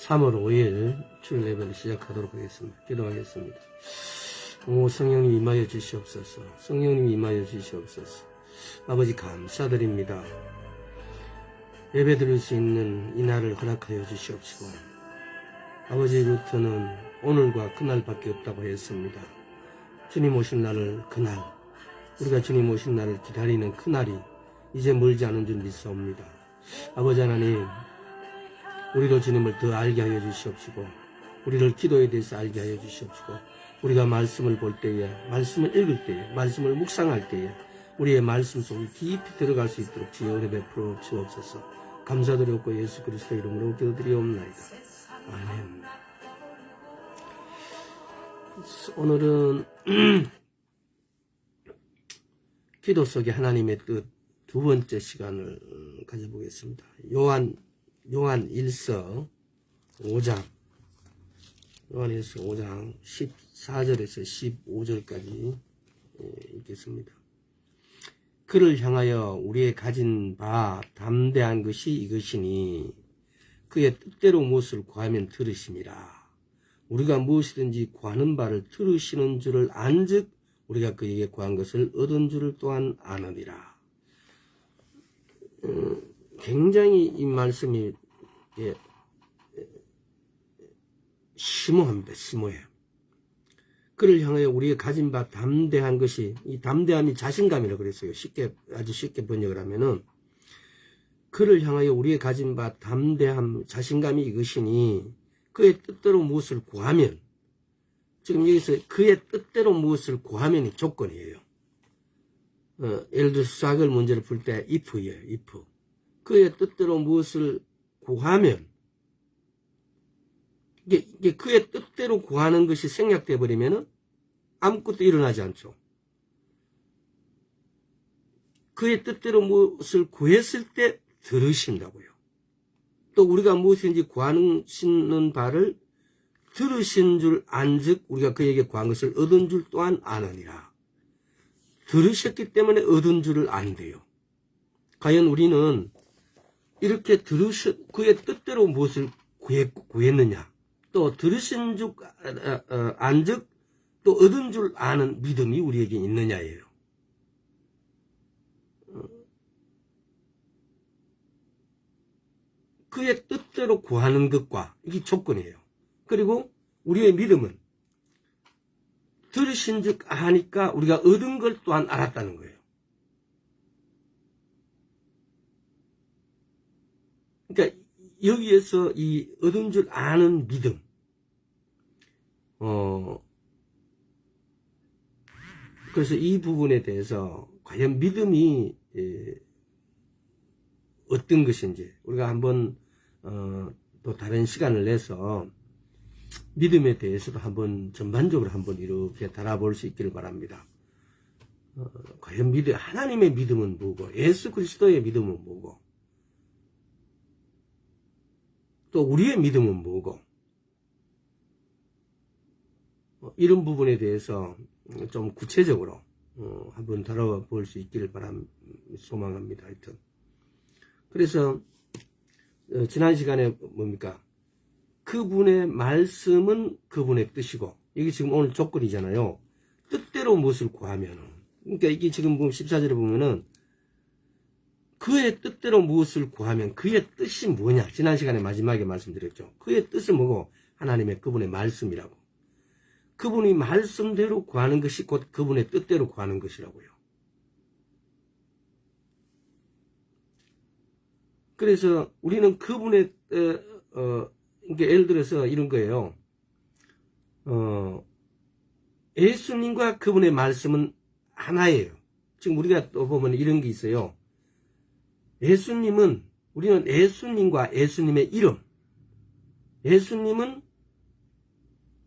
3월 5일 주일 예배를 시작하도록 하겠습니다. 기도하겠습니다. 오 성령님 임하여 주시옵소서. 성령님 임하여 주시옵소서. 아버지 감사드립니다. 예배 드릴 수 있는 이 날을 허락하여 주시옵시고, 아버지 루트는 오늘과 그날밖에 없다고 했습니다. 주님 오신 날을 그날, 우리가 주님 오신 날을 기다리는 그날이 이제 멀지 않은 줄 믿사옵니다. 아버지 하나님, 우리도 주님을 더 알게 하여 주시옵시고, 우리를 기도에 대해서 알게 하여 주시옵시고, 우리가 말씀을 볼 때에, 말씀을 읽을 때에, 말씀을 묵상할 때에 우리의 말씀 속에 깊이 들어갈 수 있도록 주여 은혜 베풀어 주옵소서. 감사드렸고 예수 그리스도 이름으로 기도드리옵나이다. 아멘. 오늘은 기도 속에 하나님의 뜻 두 번째 시간을 가져보겠습니다. 요한 1서 5장, 요한 1서 5장 14절에서 15절까지 읽겠습니다. 그를 향하여 우리의 가진 바 담대한 것이 이것이니 그의 뜻대로 무엇을 구하면 들으심이라. 우리가 무엇이든지 구하는 바를 들으시는 줄을 안즉 우리가 그에게 구한 것을 얻은 줄을 또한 아느니라. 굉장히 이 말씀이 심오합니다. 심오해요. 그를 향하여 우리의 가진 바 담대한 것이, 이 담대함이 자신감이라고 그랬어요. 아주 쉽게 번역을 하면은, 그를 향하여 우리의 가진 바 담대함, 자신감이 이것이니 그의 뜻대로 무엇을 구하면, 지금 여기서 그의 뜻대로 무엇을 구하면이 조건이에요. 예를 들어서 수학을 문제를 풀 때 if예요. if. 그의 뜻대로 무엇을 구하면, 이게 그의 뜻대로 구하는 것이 생략돼 버리면은 아무것도 일어나지 않죠. 그의 뜻대로 무엇을 구했을 때 들으신다고요. 또 우리가 무엇인지 구하는 바를 들으신 줄 안즉 우리가 그에게 구한 것을 얻은 줄 또한 아느니라. 들으셨기 때문에 얻은 줄을 안대요. 과연 우리는 이렇게 그의 뜻대로 무엇을 구했느냐, 또 들으신 줄 안즉 또 얻은 줄 아는 믿음이 우리에게 있느냐예요. 그의 뜻대로 구하는 것과 이게 조건이에요. 그리고 우리의 믿음은 들으신 즉 아니까 우리가 얻은 걸 또한 알았다는 거예요. 그러니까 여기에서 이 얻은 줄 아는 믿음, 그래서 이 부분에 대해서 과연 믿음이 어떤 것인지 우리가 한번 또 다른 시간을 내서 믿음에 대해서도 한번 전반적으로 한번 이렇게 달아볼 수 있기를 바랍니다. 과연 하나님의 믿음은 뭐고, 예수 그리스도의 믿음은 뭐고, 또 우리의 믿음은 뭐고, 이런 부분에 대해서 좀 구체적으로 한번 다뤄볼 수 있기를 소망합니다. 하여튼 그래서 지난 시간에 뭡니까? 그분의 말씀은 그분의 뜻이고, 이게 지금 오늘 조건이잖아요. 뜻대로 무엇을 구하면, 그러니까 이게 지금 14절에 보면은 그의 뜻대로 무엇을 구하면 그의 뜻이 뭐냐, 지난 시간에 마지막에 말씀드렸죠. 그의 뜻은 뭐고, 하나님의 그분의 말씀이라고. 그분이 말씀대로 구하는 것이 곧 그분의 뜻대로 구하는 것이라고요. 그래서 우리는 그분의 그러니까 예를 들어서 이런 거예요. 예수님과 그분의 말씀은 하나예요. 지금 우리가 또 보면 이런 게 있어요. 우리는 예수님과 예수님의 이름, 예수님은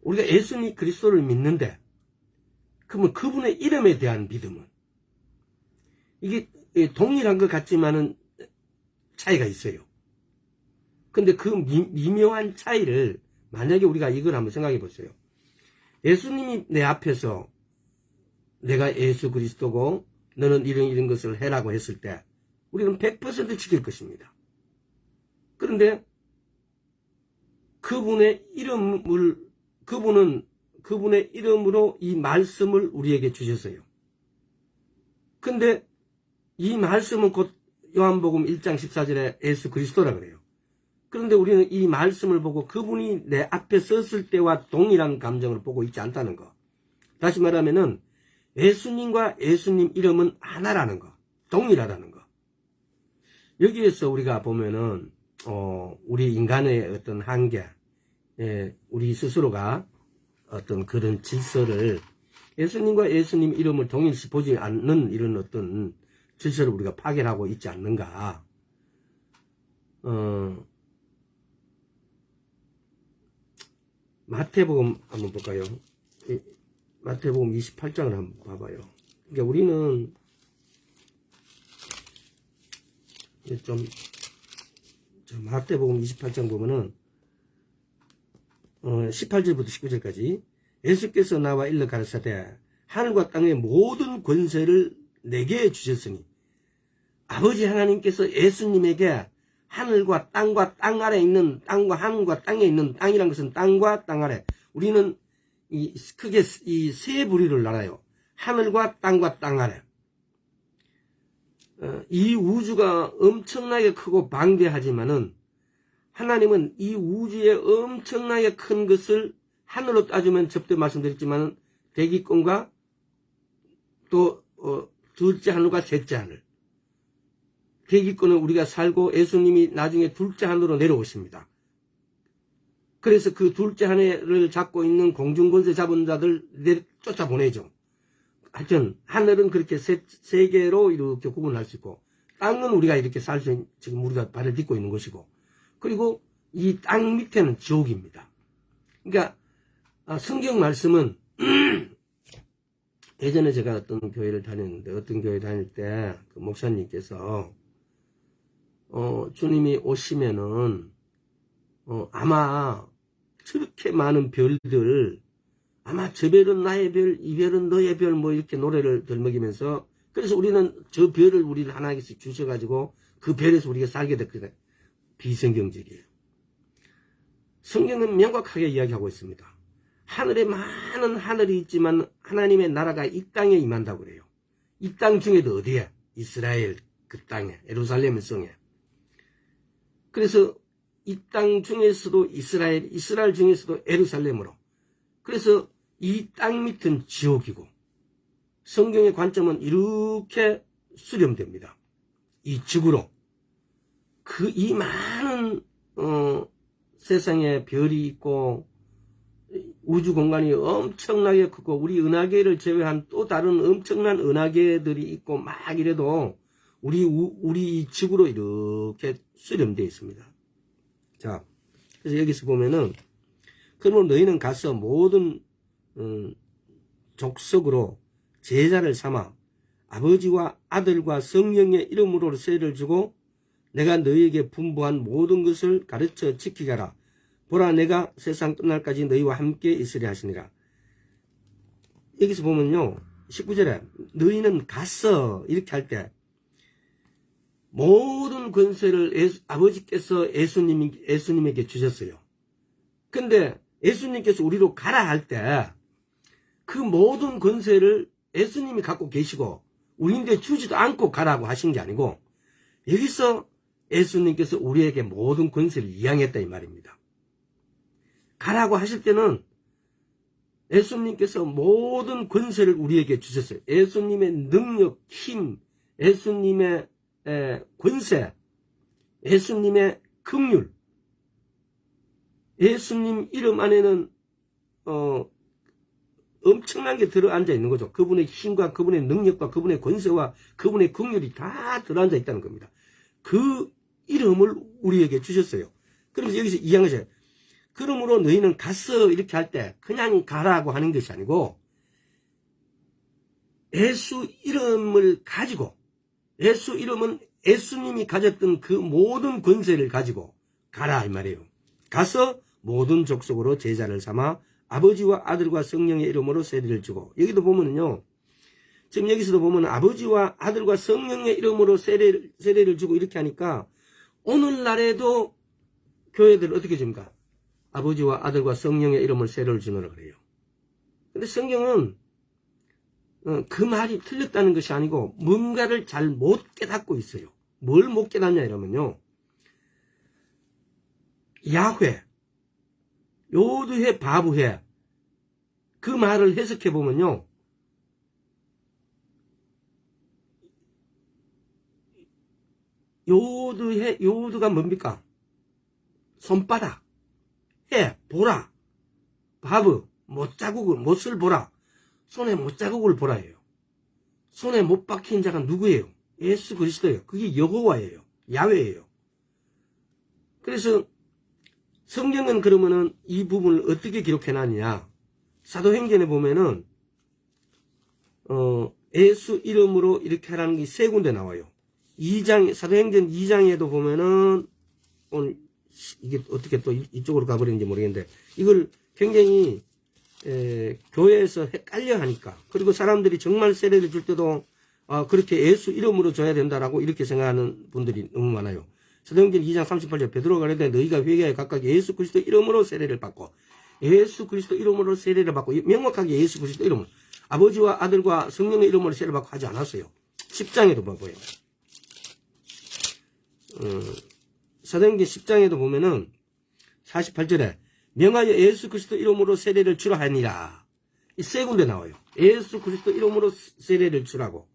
우리가 예수님 그리스도를 믿는데, 그러면 그분의 이름에 대한 믿음은, 이게 동일한 것 같지만은 차이가 있어요. 근데 그 미묘한 차이를, 만약에 우리가 이걸 한번 생각해 보세요. 예수님이 내 앞에서 내가 예수 그리스도고 너는 이런 것을 해라고 했을 때 우리는 100% 지킬 것입니다. 그런데 그분의 이름으로 이 말씀을 우리에게 주셨어요. 근데 이 말씀은 곧 요한복음 1장 14절에 예수 그리스도라 그래요. 그런데 우리는 이 말씀을 보고 그분이 내 앞에 섰을 때와 동일한 감정을 보고 있지 않다는 거. 다시 말하면은 예수님과 예수님 이름은 하나라는 거. 동일하다는 거. 여기에서 우리가 보면은 우리 인간의 어떤 한계, 우리 스스로가 어떤 그런 질서를 예수님과 예수님 이름을 동일시 보지 않는 이런 어떤 질서를 우리가 파견하고 있지 않는가. 마태복음 한번 볼까요? 마태복음 28장을 한번 봐봐요. 그러니까 우리는 마태복음 28장 보면은 18절부터 19절까지 예수께서 나와 일러 가르치되 하늘과 땅의 모든 권세를 내게 주셨으니 아버지 하나님께서 예수님에게 하늘과 땅 아래 있는 땅과 하늘과 땅에 있는 땅이란 것은 땅과 땅 아래, 우리는 크게 이 세 부류를 나눠요. 하늘과 땅 아래. 이 우주가 엄청나게 크고 방대하지만은 하나님은 이 우주에 엄청나게 큰 것을 하늘로 따지면 저때 말씀드렸지만 대기권과 또 둘째 하늘과 셋째 하늘. 대기권은 우리가 살고 예수님이 나중에 둘째 하늘로 내려오십니다. 그래서 그 둘째 하늘을 잡고 있는 공중권세 잡은 자들 쫓아보내죠. 하여튼 하늘은 그렇게 세 개로 이렇게 구분할 수 있고, 땅은 우리가 이렇게 살 수 지금 우리가 발을 딛고 있는 것이고, 그리고 이 땅 밑에는 지옥입니다. 그러니까 성경 말씀은 예전에 제가 어떤 교회를 다녔는데, 어떤 교회 다닐 때 그 목사님께서 주님이 오시면은 아마 저렇게 많은 별들, 아마 저 별은 나의 별, 이 별은 너의 별, 뭐 이렇게 노래를 들먹이면서, 그래서 우리는 저 별을 우리를 하나님께서 주셔가지고 그 별에서 우리가 살게 됐거든요. 비성경적이에요. 성경은 명확하게 이야기하고 있습니다. 하늘에 많은 하늘이 있지만 하나님의 나라가 이 땅에 임한다고 그래요. 이 땅 중에도 어디에? 이스라엘 그 땅에, 예루살렘 성에. 그래서 이 땅 중에서도 이스라엘 중에서도 예루살렘으로. 그래서 이 땅 밑은 지옥이고, 성경의 관점은 이렇게 수렴됩니다. 이 지구로. 이 많은 세상에 별이 있고 우주 공간이 엄청나게 크고 우리 은하계를 제외한 또 다른 엄청난 은하계들이 있고 막 이래도 우리 지구로 이렇게 수렴되어 있습니다. 자, 그래서 여기서 보면은, 그러면 너희는 가서 모든 족속으로 제자를 삼아 아버지와 아들과 성령의 이름으로 세례를 주고 내가 너희에게 분부한 모든 것을 가르쳐 지키게 하라. 보라, 내가 세상 끝날까지 너희와 함께 있으리 하시니라. 여기서 보면요, 19절에 너희는 가서 이렇게 할 때 모든 권세를 아버지께서 예수님에게 주셨어요. 근데 예수님께서 우리로 가라 할 때 그 모든 권세를 예수님이 갖고 계시고 우리인데 주지도 않고 가라고 하신 게 아니고, 여기서 예수님께서 우리에게 모든 권세를 이양했다 이 말입니다. 가라고 하실 때는 예수님께서 모든 권세를 우리에게 주셨어요. 예수님의 능력, 힘, 예수님의 권세, 예수님의 긍휼, 예수님 이름 안에는 엄청난 게 들어앉아 있는 거죠. 그분의 힘과 그분의 능력과 그분의 권세와 그분의 긍휼이 다 들어앉아 있다는 겁니다. 그 이름을 우리에게 주셨어요. 그러면서 여기서 이양하셔요. 그러므로 너희는 가서 이렇게 할 때 그냥 가라고 하는 것이 아니고 예수 이름을 가지고, 예수 이름은 예수님이 가졌던 그 모든 권세를 가지고 가라 이 말이에요. 가서 모든 족속으로 제자를 삼아 아버지와 아들과 성령의 이름으로 세례를 주고, 여기도 보면은요, 지금 여기서도 보면 아버지와 아들과 성령의 이름으로 세례를 주고 이렇게 하니까 오늘날에도 교회들 어떻게 줍니까? 아버지와 아들과 성령의 이름을 세례를 주노라 그래요. 근데 성경은 그 말이 틀렸다는 것이 아니고 뭔가를 잘 못 깨닫고 있어요. 뭘 못 깨닫냐 이러면요. 야훼, 요드훼, 바브훼 그 말을 해석해 보면요. 요드가 뭡니까? 손바닥, 해, 보라, 바브, 못을 보라. 손에 못자국을 보라예요. 손에 못 박힌 자가 누구예요? 예수 그리스도예요. 그게 여호와예요. 야훼예요. 그래서 성경은 그러면은 이 부분을 어떻게 기록해놨냐? 사도행전에 보면은 예수 이름으로 이렇게 하라는 게 세 군데 나와요. 사도행전 2장에도 보면은 오늘 이게 어떻게 또 이쪽으로 가버리는지 모르겠는데 이걸 굉장히 교회에서 헷갈려 하니까 그리고 사람들이 정말 세례를 줄 때도 그렇게 예수 이름으로 줘야 된다라고 이렇게 생각하는 분들이 너무 많아요. 사도행전 2장 38절 베드로가 그랬는데 너희가 회개하여 각각 예수 그리스도 이름으로 세례를 받고 예수 그리스도 이름으로 세례를 받고 명확하게 예수 그리스도 이름으로 아버지와 아들과 성령의 이름으로 세례를 받고 하지 않았어요. 10장에도 봐봐요. 사도행전 10장에도 보면은 48절에 명하여 예수 그리스도 이름으로 세례를 주라 하니라. 이 세 군데 나와요. 예수 그리스도 이름으로 세례를 주라고.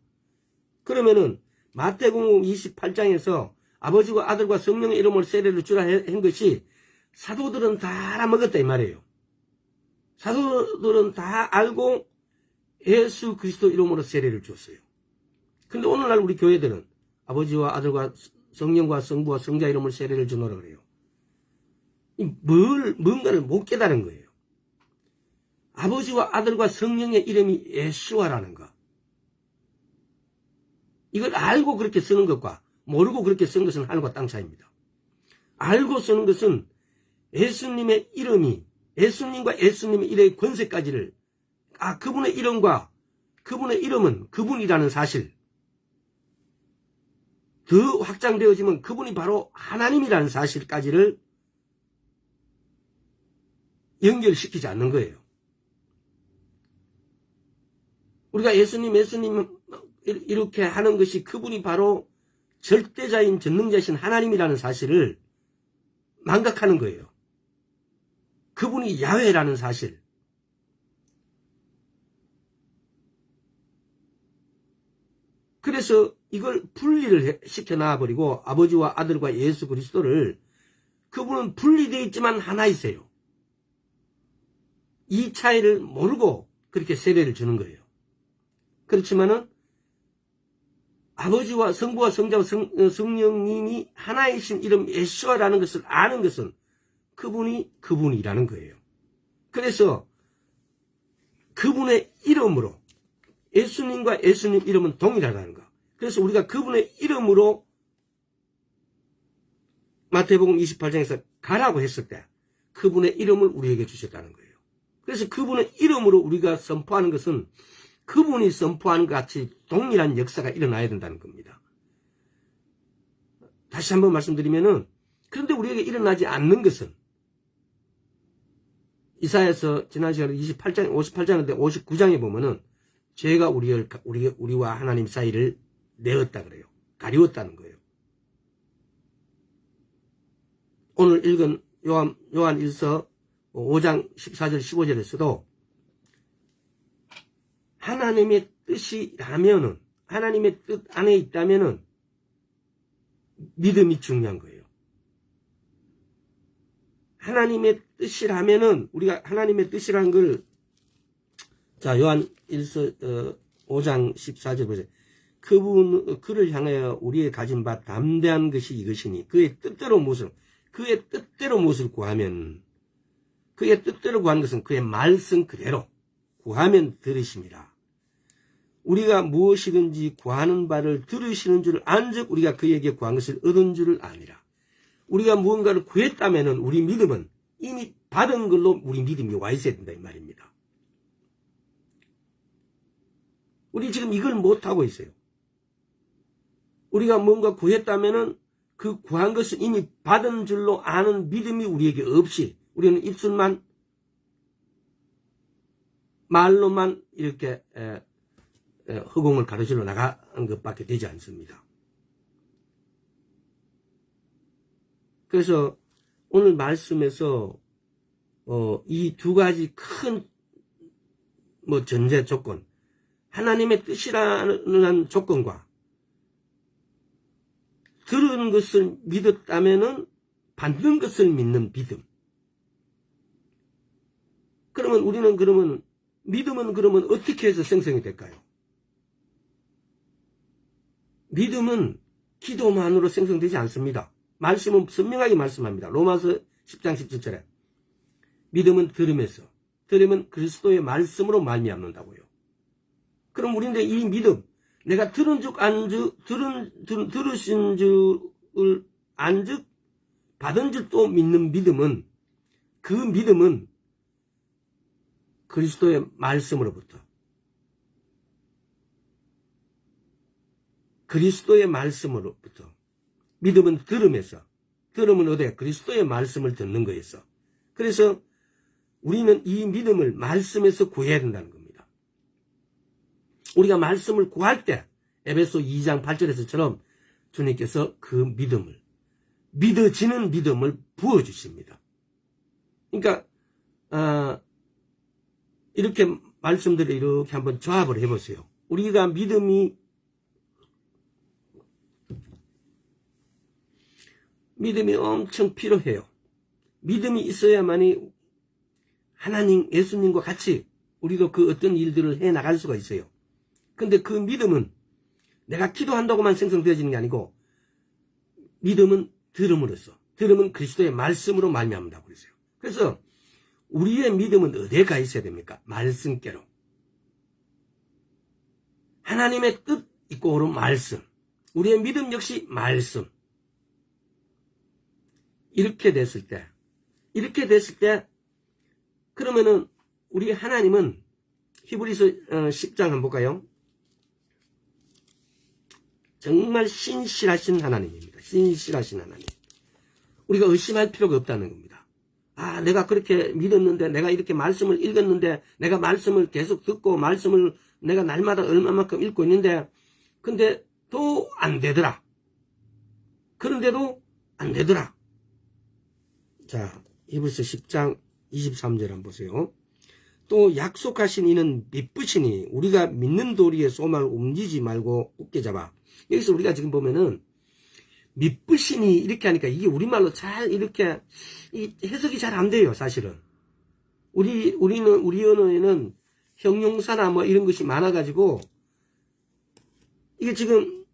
그러면은 마태복음 28장에서 아버지와 아들과 성령의 이름으로 세례를 주라 한 것이 사도들은 다 알아먹었다 이 말이에요. 사도들은 다 알고 예수 그리스도 이름으로 세례를 줬어요. 근데 오늘날 우리 교회들은 아버지와 아들과 성령과 성부와 성자 이름으로 세례를 주노라 그래요. 뭔가를 못 깨달은 거예요. 아버지와 아들과 성령의 이름이 예수와라는 거. 이걸 알고 그렇게 쓰는 것과 모르고 그렇게 쓴 것은 하늘과 땅 차이입니다. 알고 쓰는 것은 예수님의 이름이 예수님과 예수님의 이름의 권세까지를 그분의 이름과 그분의 이름은 그분이라는 사실 더 확장되어지면 그분이 바로 하나님이라는 사실까지를 연결시키지 않는 거예요. 우리가 예수님 이렇게 하는 것이 그분이 바로 절대자인 전능자신 하나님이라는 사실을 망각하는 거예요. 그분이 야훼라는 사실. 그래서 이걸 분리를 시켜놔버리고 아버지와 아들과 예수 그리스도를 그분은 분리되어 있지만 하나이세요. 이 차이를 모르고 그렇게 세례를 주는 거예요. 그렇지만은 아버지와 성부와 성자와 성령님이 하나이신 이름 예수와라는 것을 아는 것은 그분이라는 거예요. 그래서 그분의 이름으로 예수님과 예수님 이름은 동일하다는 거. 그래서 우리가 그분의 이름으로 마태복음 28장에서 가라고 했을 때 그분의 이름을 우리에게 주셨다는 거예요. 그래서 그분의 이름으로 우리가 선포하는 것은 그분이 선포하는 것 같이 동일한 역사가 일어나야 된다는 겁니다. 다시 한번 말씀드리면은 그런데 우리에게 일어나지 않는 것은 이사야서 지난 시간에 58장인데 59장에 보면은 죄가 우리와 하나님 사이를 내었다 그래요. 가리웠다는 거예요. 오늘 읽은 요한 1서 5장 14절 15절에서도 하나님의 뜻이라면은 하나님의 뜻 안에 있다면은 믿음이 중요한 거예요. 하나님의 뜻이라면은 우리가 하나님의 뜻이라는 걸 자 요한 1서 5장 14절 보세요. 그를 향하여 우리의 가진 바 담대한 것이 이것이니 그의 뜻대로 무엇을 구하면 그의 뜻대로 구하는 것은 그의 말씀 그대로 구하면 들으심이라. 우리가 무엇이든지 구하는 바를 들으시는 줄 안즉 우리가 그에게 구한 것을 얻은 줄을 아니라. 우리가 무언가를 구했다면은 우리 믿음은 이미 받은 걸로 우리 믿음이 와 있어야 된다 이 말입니다. 우리 지금 이걸 못하고 있어요. 우리가 뭔가 구했다면은 그 구한 것을 이미 받은 줄로 아는 믿음이 우리에게 없이 우리는 입술만, 말로만 이렇게 허공을 가로질러 나간 것밖에 되지 않습니다. 그래서 오늘 말씀에서 이 두 가지 큰 전제 조건, 하나님의 뜻이라는 조건과 들은 것을 믿었다면은 받는 것을 믿는 믿음. 그러면 믿음은 그러면 어떻게 해서 생성이 될까요? 믿음은 기도만으로 생성되지 않습니다. 말씀은 선명하게 말씀합니다. 로마서 10장 17절에 믿음은 들음에서, 들으면 그리스도의 말씀으로 말미암는다고요. 그럼 우리는 이 믿음, 내가 들은 즉 들으신 줄 안즉 받은 줄 또 믿는 믿음은, 그 믿음은 그리스도의 말씀으로부터, 믿음은 들음에서, 들음은 어디에? 그리스도의 말씀을 듣는 거에서. 그래서 우리는 이 믿음을 말씀에서 구해야 된다는 겁니다. 우리가 말씀을 구할 때 에베소 2장 8절에서처럼 주님께서 그 믿음을, 믿어지는 믿음을 부어주십니다. 그러니까 이렇게 말씀들을 이렇게 한번 조합을 해보세요. 우리가 믿음이 엄청 필요해요. 믿음이 있어야만이 하나님, 예수님과 같이 우리도 그 어떤 일들을 해 나갈 수가 있어요. 근데 그 믿음은 내가 기도한다고만 생성되어지는 게 아니고, 믿음은 들음으로써, 들음은 그리스도의 말씀으로 말미암는다고 그랬어요. 그래서 우리의 믿음은 어디에 가 있어야 됩니까? 말씀께로. 하나님의 뜻 있고 옳은 말씀. 우리의 믿음 역시 말씀. 이렇게 됐을 때 그러면은 우리 하나님은 히브리서 10장 한번 볼까요? 정말 신실하신 하나님입니다. 신실하신 하나님. 우리가 의심할 필요가 없다는 겁니다. 내가 그렇게 믿었는데, 내가 이렇게 말씀을 읽었는데, 내가 말씀을 계속 듣고, 말씀을 내가 날마다 얼마만큼 읽고 있는데, 근데 또 안 되더라. 그런데도 안 되더라. 자, 히브리서 10장 23절 한번 보세요. 또 약속하신 이는 미쁘시니 우리가 믿는 도리의 소망을 움직이지 말고 굳게 잡아. 여기서 우리가 지금 보면은 미쁘시니 이렇게 하니까 이게 우리말로 잘 이렇게 해석이 잘 안 돼요, 사실은. 우리 언어에는 형용사나 뭐 이런 것이 많아가지고 이게 지금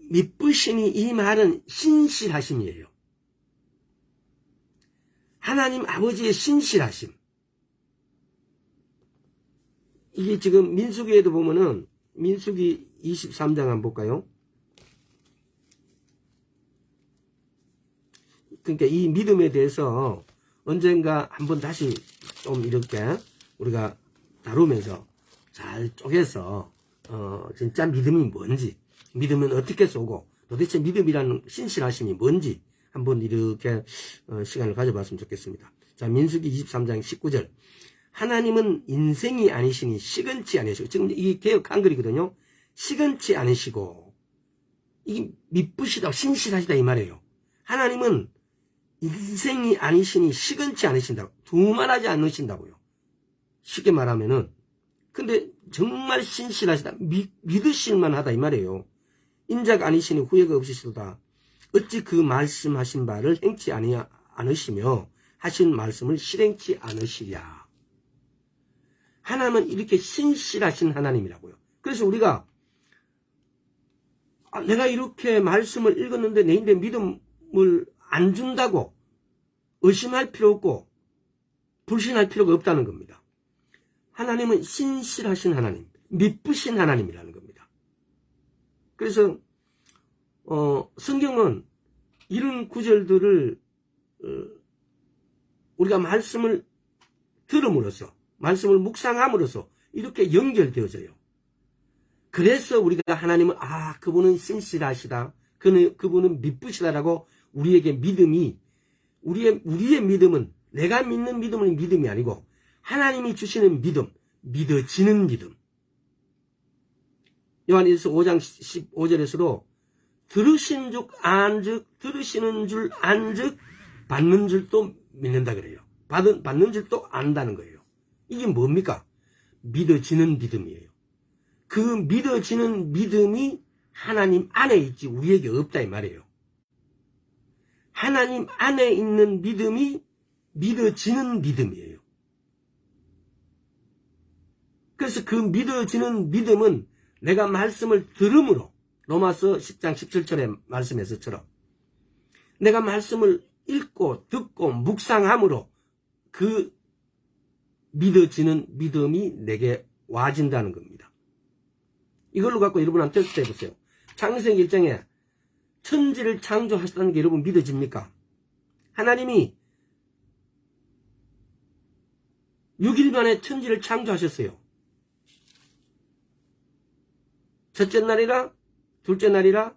미쁘시니 이 말은 신실하심이에요. 하나님 아버지의 신실하심. 이게 지금 민수기에도 보면은 민수기 23장 한번 볼까요? 그러니까 이 믿음에 대해서 언젠가 한번 다시 좀 이렇게 우리가 다루면서 잘 쪼개서 진짜 믿음이 뭔지, 믿음은 어떻게 쏘고 도대체 믿음이라는 신실하심이 뭔지 한번 이렇게 시간을 가져봤으면 좋겠습니다. 자, 민수기 23장 19절. 하나님은 인생이 아니시니 시건치 아니시고, 지금 이 개역 한글이거든요. 시건치 아니시고, 이게 미쁘시다, 신실하시다 이 말이에요. 하나님은 인생이 아니시니 시건치 않으신다고, 두말하지 않으신다고요. 쉽게 말하면은. 근데 정말 신실하시다, 믿으실만 하다 이 말이에요. 인자가 아니시니 후회가 없으시도다. 어찌 그 말씀하신 바를 행치 않으시며 하신 말씀을 실행치 않으시랴. 하나님은 이렇게 신실하신 하나님이라고요. 그래서 우리가 내가 이렇게 말씀을 읽었는데 내인데 믿음을 안 준다고 의심할 필요 없고 불신할 필요가 없다는 겁니다. 하나님은 신실하신 하나님, 미쁘신 하나님이라는 겁니다. 그래서 성경은 이런 구절들을 우리가 말씀을 들음으로써, 말씀을 묵상함으로써 이렇게 연결되어져요. 그래서 우리가 하나님은 그분은 신실하시다, 그분은 미쁘시다라고 우리에게 믿음이 우리의 믿음은 내가 믿는 믿음은 믿음이 아니고 하나님이 주시는 믿음, 믿어지는 믿음. 요한일서 5장 15절에서도 들으신 줄 안즉, 들으시는 줄 안즉, 받는 줄도 믿는다 그래요. 받는 줄도 안다는 거예요. 이게 뭡니까? 믿어지는 믿음이에요. 그 믿어지는 믿음이 하나님 안에 있지 우리에게 없다 이 말이에요. 하나님 안에 있는 믿음이 믿어지는 믿음이에요. 그래서 그 믿어지는 믿음은 내가 말씀을 들음으로 로마서 10장 17절의 말씀에서처럼 내가 말씀을 읽고 듣고 묵상함으로 그 믿어지는 믿음이 내게 와진다는 겁니다. 이걸로 갖고 여러분 한번 테스트 해보세요. 창세기 1장에 천지를 창조하셨다는 게 여러분 믿어집니까? 하나님이 6일 만에 천지를 창조하셨어요. 첫째 날이라, 둘째 날이라,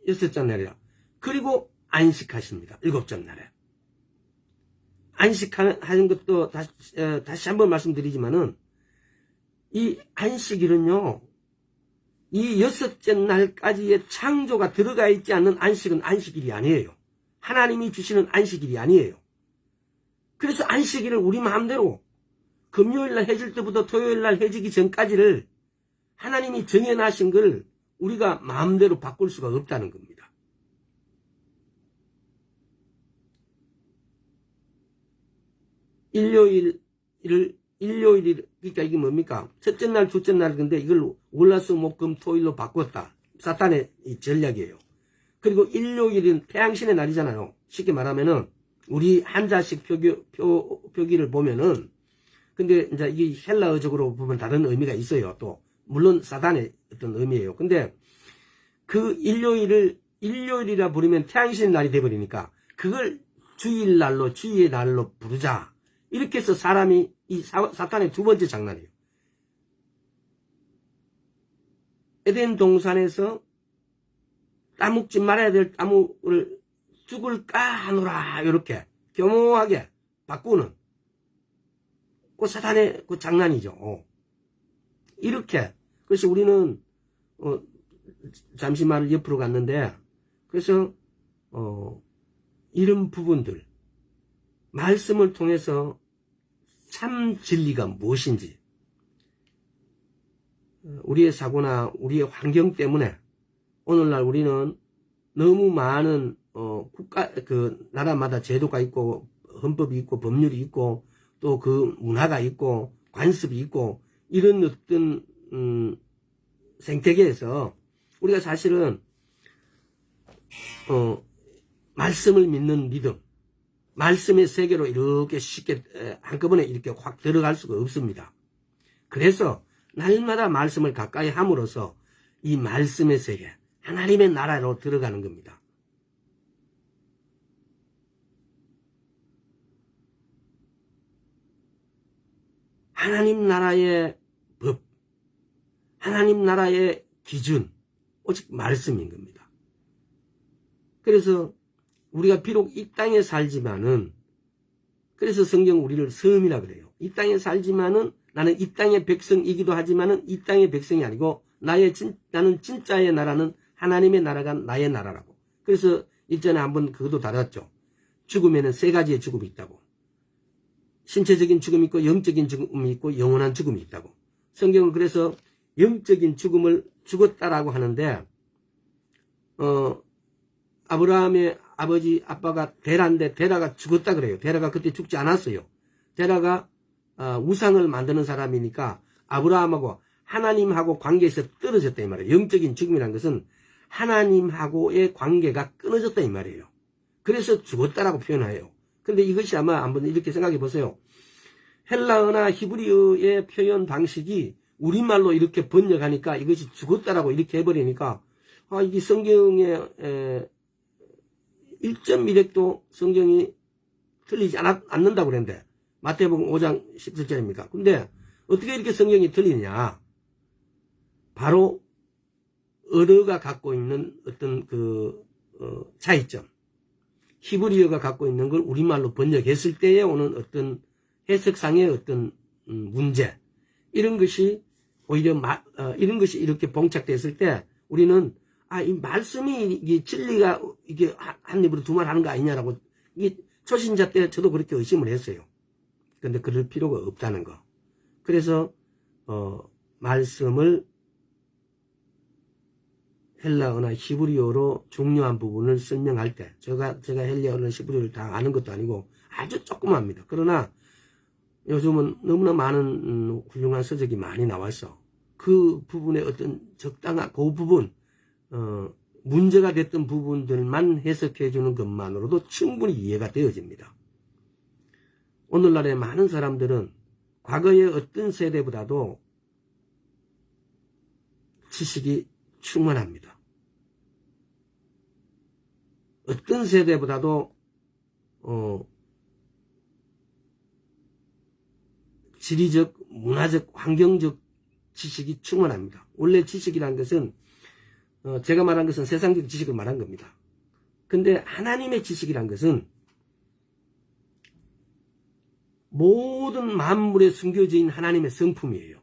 여섯째 날이라. 그리고 안식하십니다. 일곱째 날에. 안식하는 것도 다시 한번 말씀드리지만은 이 안식일은요, 이 여섯째 날까지의 창조가 들어가 있지 않는 안식은 안식일이 아니에요. 하나님이 주시는 안식일이 아니에요. 그래서 안식일을 우리 마음대로 금요일날 해질 때부터 토요일날 해지기 전까지를 하나님이 정해놔신 걸 우리가 마음대로 바꿀 수가 없다는 겁니다. 일요일이, 그러니까 이게 뭡니까? 첫째 날, 둘째 날, 근데 이걸 월화수목금 토일로 바꿨다. 사탄의 이 전략이에요. 그리고 일요일은 태양신의 날이잖아요. 쉽게 말하면은, 우리 한자식 표기를 보면은, 근데 이제 이게 헬라어적으로 보면 다른 의미가 있어요. 또, 물론 사탄의 어떤 의미예요. 근데 그 일요일이라 부르면 태양신의 날이 돼버리니까, 그걸 주일날로, 주의의 날로 부르자. 이렇게 해서 사람이 이 사탄의 두 번째 장난이에요. 에덴 동산에서 따먹지 말아야 될 따먹을 죽을까 하노라 이렇게 교묘하게 바꾸는 그 사탄의 그 장난이죠. 이렇게 그래서 우리는 잠시 말을 옆으로 갔는데 그래서 이런 부분들 말씀을 통해서 참 진리가 무엇인지 우리의 사고나 우리의 환경 때문에 오늘날 우리는 너무 많은 나라마다 제도가 있고 헌법이 있고 법률이 있고 또 그 문화가 있고 관습이 있고 이런 어떤 생태계에서 우리가 사실은 말씀을 믿는 믿음 말씀의 세계로 이렇게 쉽게 한꺼번에 이렇게 확 들어갈 수가 없습니다. 그래서 날마다 말씀을 가까이 함으로써 이 말씀의 세계, 하나님의 나라로 들어가는 겁니다. 하나님 나라의 법, 하나님 나라의 기준, 오직 말씀인 겁니다. 그래서 우리가 비록 이 땅에 살지만은 그래서 성경 우리를 섬이라 그래요. 이 땅에 살지만은 나는 이 땅의 백성이기도 하지만은 이 땅의 백성이 아니고 나는 진짜의 나라는 하나님의 나라가 나의 나라라고. 그래서 일전에 한번 그것도 다뤘죠. 죽음에는 세 가지의 죽음이 있다고. 신체적인 죽음이 있고 영적인 죽음이 있고 영원한 죽음이 있다고. 성경은 그래서 영적인 죽음을 죽었다라고 하는데 아브라함의 아빠가 데라인데 데라가 죽었다 그래요. 데라가 그때 죽지 않았어요. 데라가 우상을 만드는 사람이니까 아브라함하고 하나님하고 관계에서 떨어졌다 이 말이에요. 영적인 죽음이라는 것은 하나님하고의 관계가 끊어졌다 이 말이에요. 그래서 죽었다라고 표현해요. 그런데 이것이 아마 한번 이렇게 생각해 보세요. 헬라어나 히브리어의 표현 방식이 우리말로 이렇게 번역하니까 이것이 죽었다라고 이렇게 해버리니까 이게 성경의 1.1획도 성경이 틀리지 않는다고 그랬는데 마태복음 5장 17절입니까? 근데 어떻게 이렇게 성경이 틀리냐? 바로 언어가 갖고 있는 어떤 차이점. 히브리어가 갖고 있는 걸 우리말로 번역했을 때에 오는 어떤 해석상의 어떤 문제, 이런 것이 오히려 이런 것이 이렇게 봉착됐을 때 우리는 이 말씀이 이게 진리가 이게 한 입으로 두 말 하는 거 아니냐라고, 이게 초신자 때 저도 그렇게 의심을 했어요. 근데 그럴 필요가 없다는 거. 그래서 말씀을 헬라어나 히브리어로 중요한 부분을 설명할 때, 제가 헬라어나 히브리어를 다 아는 것도 아니고 아주 조그맣습니다. 그러나 요즘은 너무나 많은 훌륭한 서적이 많이 나와서 그 부분의 어떤 적당한 그 부분, 문제가 됐던 부분들만 해석해 주는 것만으로도 충분히 이해가 되어집니다. 오늘날의 많은 사람들은 과거의 어떤 세대보다도 지식이 충만합니다. 어떤 세대보다도 지리적, 문화적, 환경적 지식이 충만합니다. 원래 지식이라는 것은 제가 말한 것은 세상적 지식을 말한 겁니다. 근데 하나님의 지식이란 것은 모든 만물에 숨겨져 있는 하나님의 성품이에요.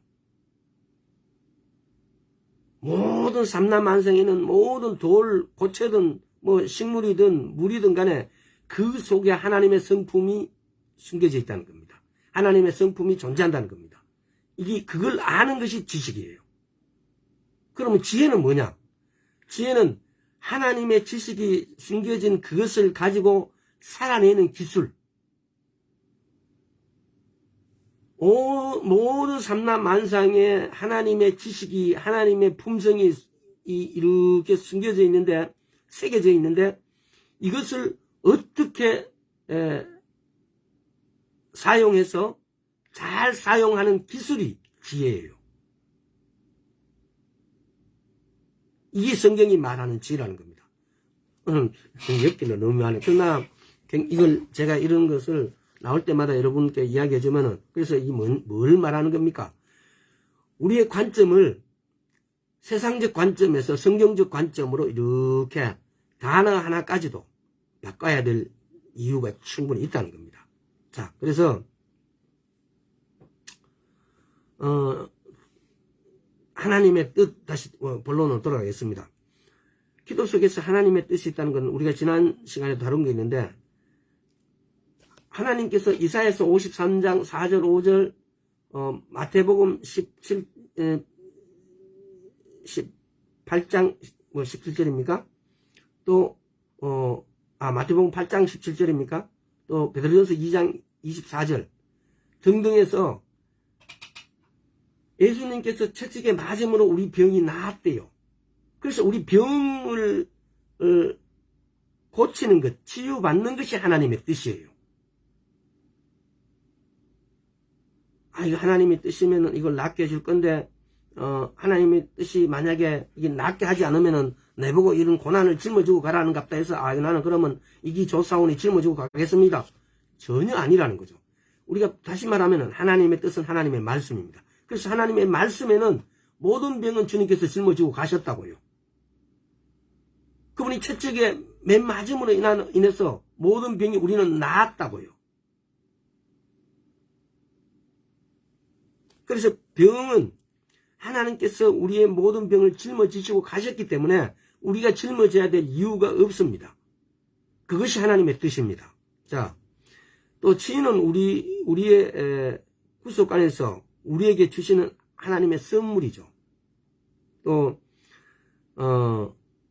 모든 삼라만상에는 모든 돌, 고체든 뭐 식물이든 물이든 간에 그 속에 하나님의 성품이 숨겨져 있다는 겁니다. 하나님의 성품이 존재한다는 겁니다. 이게 그걸 아는 것이 지식이에요. 그러면 지혜는 뭐냐? 지혜는 하나님의 지식이 숨겨진 그것을 가지고 살아내는 기술. 모든 삼라만상에 하나님의 지식이, 하나님의 품성이 이렇게 숨겨져 있는데, 새겨져 있는데, 이것을 어떻게 사용해서 잘 사용하는 기술이 지혜예요. 이게 성경이 말하는 지혜라는 겁니다. 엮기는 너무 많아요. 그러나 이걸 제가 이런 것을 나올 때마다 여러분께 이야기해 주면은, 그래서 이 뭘 말하는 겁니까? 우리의 관점을 세상적 관점에서 성경적 관점으로 이렇게 단어 하나까지도 바꿔야 될 이유가 충분히 있다는 겁니다. 자, 그래서 하나님의 뜻, 다시 본론으로 돌아가겠습니다. 기도 속에서 하나님의 뜻이 있다는 건 우리가 지난 시간에 다룬 게 있는데, 하나님께서 이사야서 53장 4절 5절, 마태복음 18장 17절입니까? 또 마태복음 8장 17절입니까? 또 베드로전서 2장 24절 등등에서 예수님께서 채찍에 맞음으로 우리 병이 나았대요. 그래서 우리 병을 고치는 것, 치유받는 것이 하나님의 뜻이에요. 이거 하나님의 뜻이면은 이걸 낫게 해줄 건데, 하나님의 뜻이 만약에 이게 낫게 하지 않으면은 내보고 이런 고난을 짊어지고 가라는 갑다 해서, 나는 그러면 이기 조사원이 짊어지고 가겠습니다. 전혀 아니라는 거죠. 우리가 다시 말하면은 하나님의 뜻은 하나님의 말씀입니다. 그래서 하나님의 말씀에는 모든 병은 주님께서 짊어지고 가셨다고요. 그분이 채찍에 맨 맞음으로 인해서 모든 병이 우리는 나았다고요. 그래서 병은 하나님께서 우리의 모든 병을 짊어지시고 가셨기 때문에 우리가 짊어져야 될 이유가 없습니다. 그것이 하나님의 뜻입니다. 자, 또 치유는 우리의 구속관에서 우리에게 주시는 하나님의 선물이죠. 또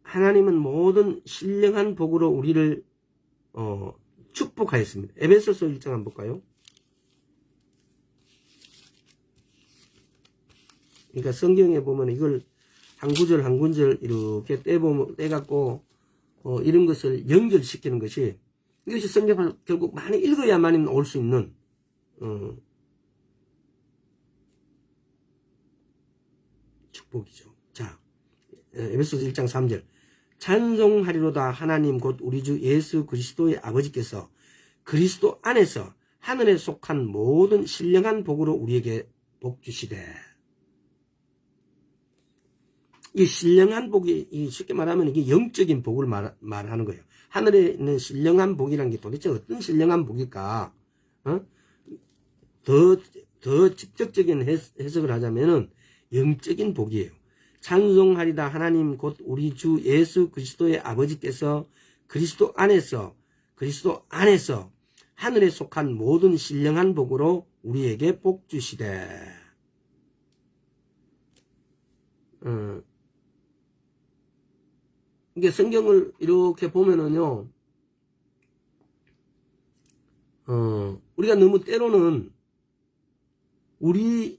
하나님은 모든 신령한 복으로 우리를 축복하였습니다. 에베소서 1장 한번 볼까요? 그러니까 성경에 보면 이걸 한 구절 한 구절 이렇게 떼갖고 이런 것을 연결시키는 것이, 이것이 성경을 결국 많이 읽어야만 올 수 있는 축복이죠. 자, 에베소서 1장 3절 찬송하리로다 하나님 곧 우리 주 예수 그리스도의 아버지께서 그리스도 안에서 하늘에 속한 모든 신령한 복으로 우리에게 복 주시되. 이 신령한 복이, 이 쉽게 말하면 이게 영적인 복을 말하는 거예요. 하늘에 있는 신령한 복이라는 게 도대체 어떤 신령한 복일까? 더 직접적인 해석을 하자면은 영적인 복이에요. 찬송하리다 하나님 곧 우리 주 예수 그리스도의 아버지께서 그리스도 안에서 하늘에 속한 모든 신령한 복으로 우리에게 복 주시되. 이게 성경을 이렇게 보면은요, 우리가 너무 때로는 우리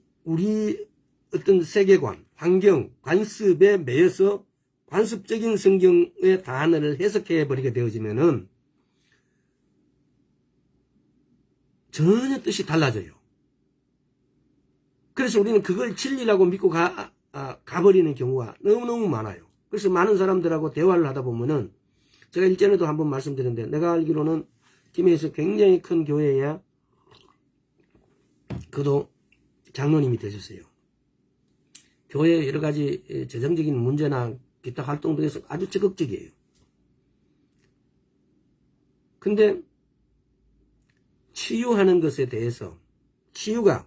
어떤 세계관, 환경, 관습에 매여서 관습적인 성경의 단어를 해석해 버리게 되어지면은 전혀 뜻이 달라져요. 그래서 우리는 그걸 진리라고 믿고 가버리는 경우가 너무너무 많아요. 그래서 많은 사람들하고 대화를 하다 보면은, 제가 일전에도 한번 말씀드렸는데, 내가 알기로는 김해에서 굉장히 큰 교회에 그도 장로님이 되셨어요. 교회 여러 가지 재정적인 문제나 기타 활동 등에서 아주 적극적이에요. 근데 치유하는 것에 대해서, 치유가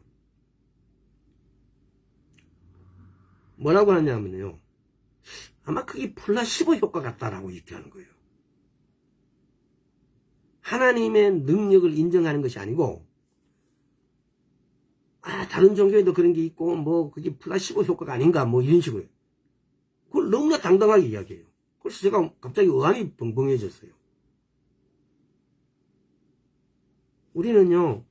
뭐라고 하냐면요, 아마 그게 플라시보 효과 같다라고 얘기하는 거예요. 하나님의 능력을 인정하는 것이 아니고, 다른 종교에도 그런 게 있고, 뭐, 그게 플라시보 효과가 아닌가, 뭐, 이런 식으로. 그걸 너무나 당당하게 이야기해요. 그래서 제가 갑자기 의안이 벙벙해졌어요. 우리는요,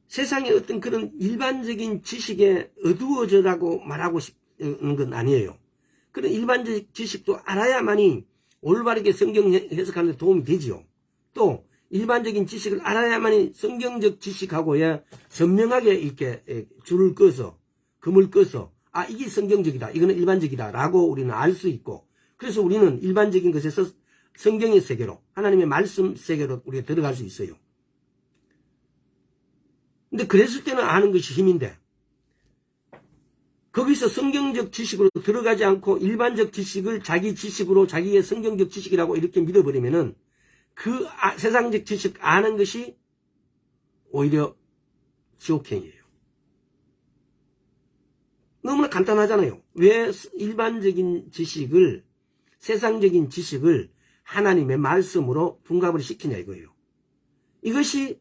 세상의 어떤 그런 일반적인 지식에 어두워져라고 말하고 싶은 건 아니에요. 그런 일반적 지식도 알아야만이 올바르게 성경 해석하는 데 도움이 되지요. 또 일반적인 지식을 알아야만이 성경적 지식하고야 선명하게 이렇게 줄을 꺼서, 금을 꺼서, 이게 성경적이다, 이거는 일반적이다 라고 우리는 알 수 있고, 그래서 우리는 일반적인 것에서 성경의 세계로, 하나님의 말씀 세계로 우리가 들어갈 수 있어요. 근데 그랬을 때는 아는 것이 힘인데, 거기서 성경적 지식으로 들어가지 않고 일반적 지식을 자기 지식으로, 자기의 성경적 지식이라고 이렇게 믿어버리면은 그 세상적 지식 아는 것이 오히려 지옥행이에요. 너무나 간단하잖아요. 왜 일반적인 지식을, 세상적인 지식을 하나님의 말씀으로 둔갑을 시키냐 이거예요. 이것이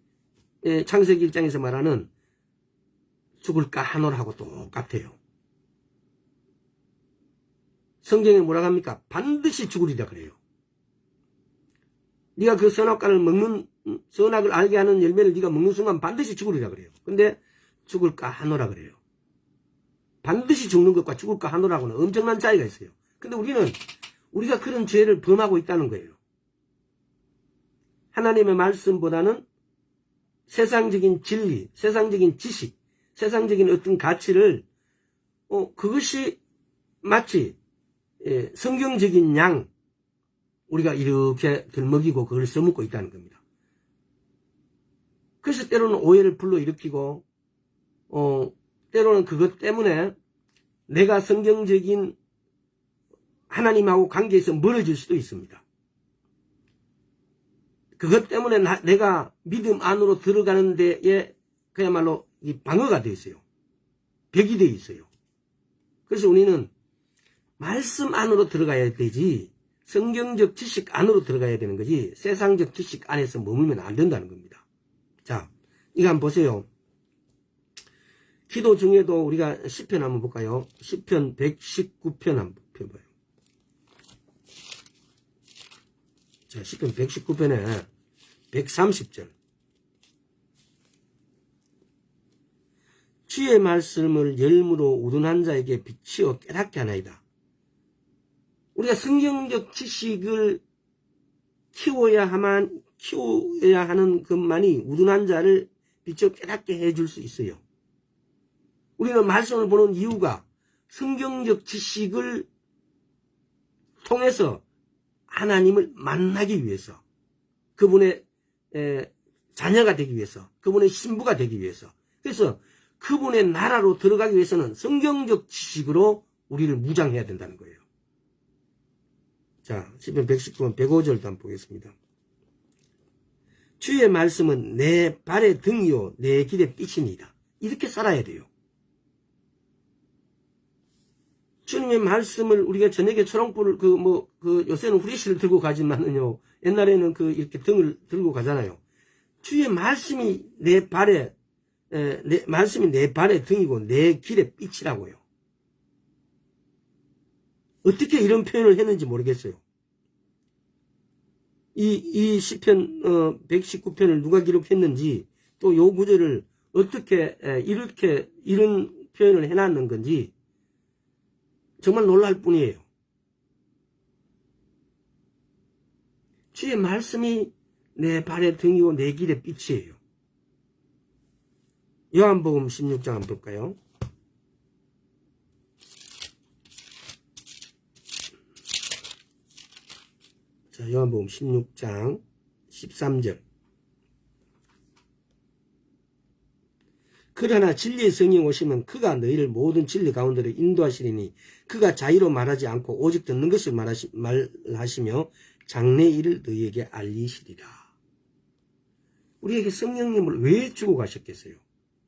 창세기 1장에서 말하는 죽을까 하노라하고 똑같아요. 성경에 뭐라고 합니까? 반드시 죽으리라 그래요. 네가 그 선악과를 먹는, 선악을 알게 하는 열매를 네가 먹는 순간 반드시 죽으리라 그래요. 근데 죽을까 하노라 그래요. 반드시 죽는 것과 죽을까 하노라고는 엄청난 차이가 있어요. 근데 우리가 그런 죄를 범하고 있다는 거예요. 하나님의 말씀보다는 세상적인 진리, 세상적인 지식, 세상적인 어떤 가치를 그것이 마치 성경적인 양, 우리가 이렇게 들먹이고 그걸 써먹고 있다는 겁니다. 그래서 때로는 오해를 불러일으키고 때로는 그것 때문에 내가 성경적인 하나님하고 관계에서 멀어질 수도 있습니다. 그것 때문에 내가 믿음 안으로 들어가는 데에 그야말로 이 방어가 되어 있어요. 벽이 되어 있어요. 그래서 우리는 말씀 안으로 들어가야 되지, 성경적 지식 안으로 들어가야 되는 거지, 세상적 지식 안에서 머물면 안 된다는 겁니다. 자, 이거 한번 보세요. 기도 중에도 우리가 시편 한번 볼까요? 시편 119편 한번 펴봐요. 자, 시편 119편에 130절. 주의 말씀을 열무로 우둔한 자에게 비치어 깨닫게 하나이다. 우리가 성경적 지식을 키워야 하는 것만이 우둔한 자를 비치어 깨닫게 해줄 수 있어요. 우리는 말씀을 보는 이유가 성경적 지식을 통해서 하나님을 만나기 위해서, 그분의 자녀가 되기 위해서, 그분의 신부가 되기 위해서. 그래서 그분의 나라로 들어가기 위해서는 성경적 지식으로 우리를 무장해야 된다는 거예요. 자, 시편 119편 105절도 한번 보겠습니다. 주의 말씀은 내 발의 등이요 내 길의 빛이니이다. 이렇게 살아야 돼요. 주님의 말씀을 우리가 저녁에 초롱불을 요새는 후레쉬를 들고 가지만은요, 옛날에는 이렇게 등을 들고 가잖아요. 주의 말씀이 내 발의 등이고 내 길의 빛이라고요. 어떻게 이런 표현을 했는지 모르겠어요. 이 시편 119편을 누가 기록했는지, 또 요 구절을 어떻게 이렇게 이런 표현을 해놨는 건지 정말 놀랄 뿐이에요. 주의 말씀이 내 발의 등이고 내 길의 빛이에요. 요한복음 16장 한번 볼까요? 자, 요한복음 16장 13절. 그러나 진리의 성령 오시면 그가 너희를 모든 진리 가운데로 인도하시리니 그가 자의로 말하지 않고 오직 듣는 것을 말하시며 장래 일을 너희에게 알리시리라. 우리에게 성령님을 왜 주고 가셨겠어요?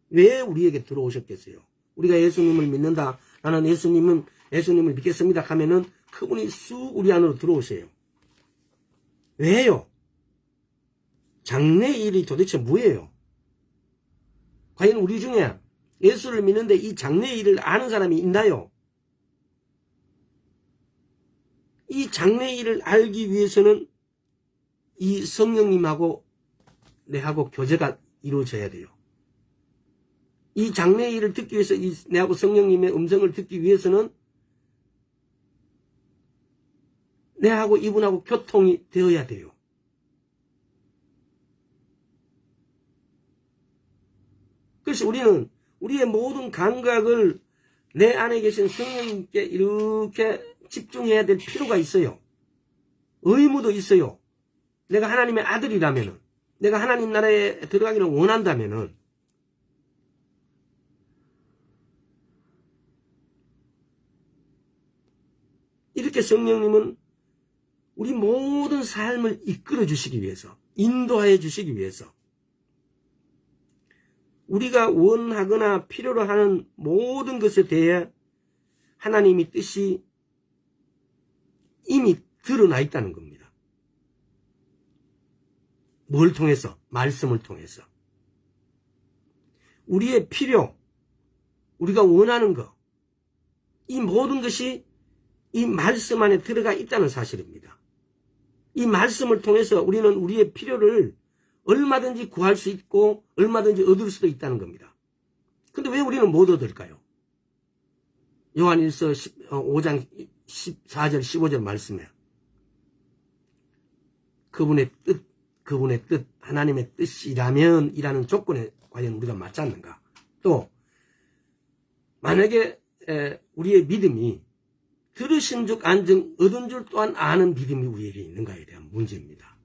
왜 우리에게 들어오셨겠어요? 우리가 예수님을 믿는다, 나는 예수님을 믿겠습니다 하면은 그분이 쑥 우리 안으로 들어오세요. 왜요? 장래 일이 도대체 뭐예요? 과연 우리 중에 예수를 믿는데 이 장래 일을 아는 사람이 있나요? 이 장래 일을 알기 위해서는 이 성령님하고 내하고 교제가 이루어져야 돼요. 이 장래 일을 듣기 위해서 내하고 성령님의 음성을 듣기 위해서는 내하고 이분하고 교통이 되어야 돼요. 그래서 우리는 우리의 모든 감각을 내 안에 계신 성령님께 이렇게 집중해야 될 필요가 있어요. 의무도 있어요. 내가 하나님의 아들이라면은, 내가 하나님 나라에 들어가기를 원한다면은, 이렇게 성령님은 우리 모든 삶을 이끌어 주시기 위해서, 인도하여 주시기 위해서, 우리가 원하거나 필요로 하는 모든 것에 대해 하나님의 뜻이 이미 드러나 있다는 겁니다. 뭘 통해서? 말씀을 통해서. 우리의 필요, 우리가 원하는 것, 이 모든 것이 이 말씀 안에 들어가 있다는 사실입니다. 이 말씀을 통해서 우리는 우리의 필요를 얼마든지 구할 수 있고 얼마든지 얻을 수도 있다는 겁니다. 근데 왜 우리는 못 얻을까요? 요한일서 5장 14절 15절 말씀에 그분의 뜻 하나님의 뜻이라면 이라는 조건에 과연 우리가 맞지 않는가? 또 만약에 우리의 믿음이 들으신 즉 안증 얻은 줄 또한 아는 믿음이 우리에게 있는가에 대한 문제입니다.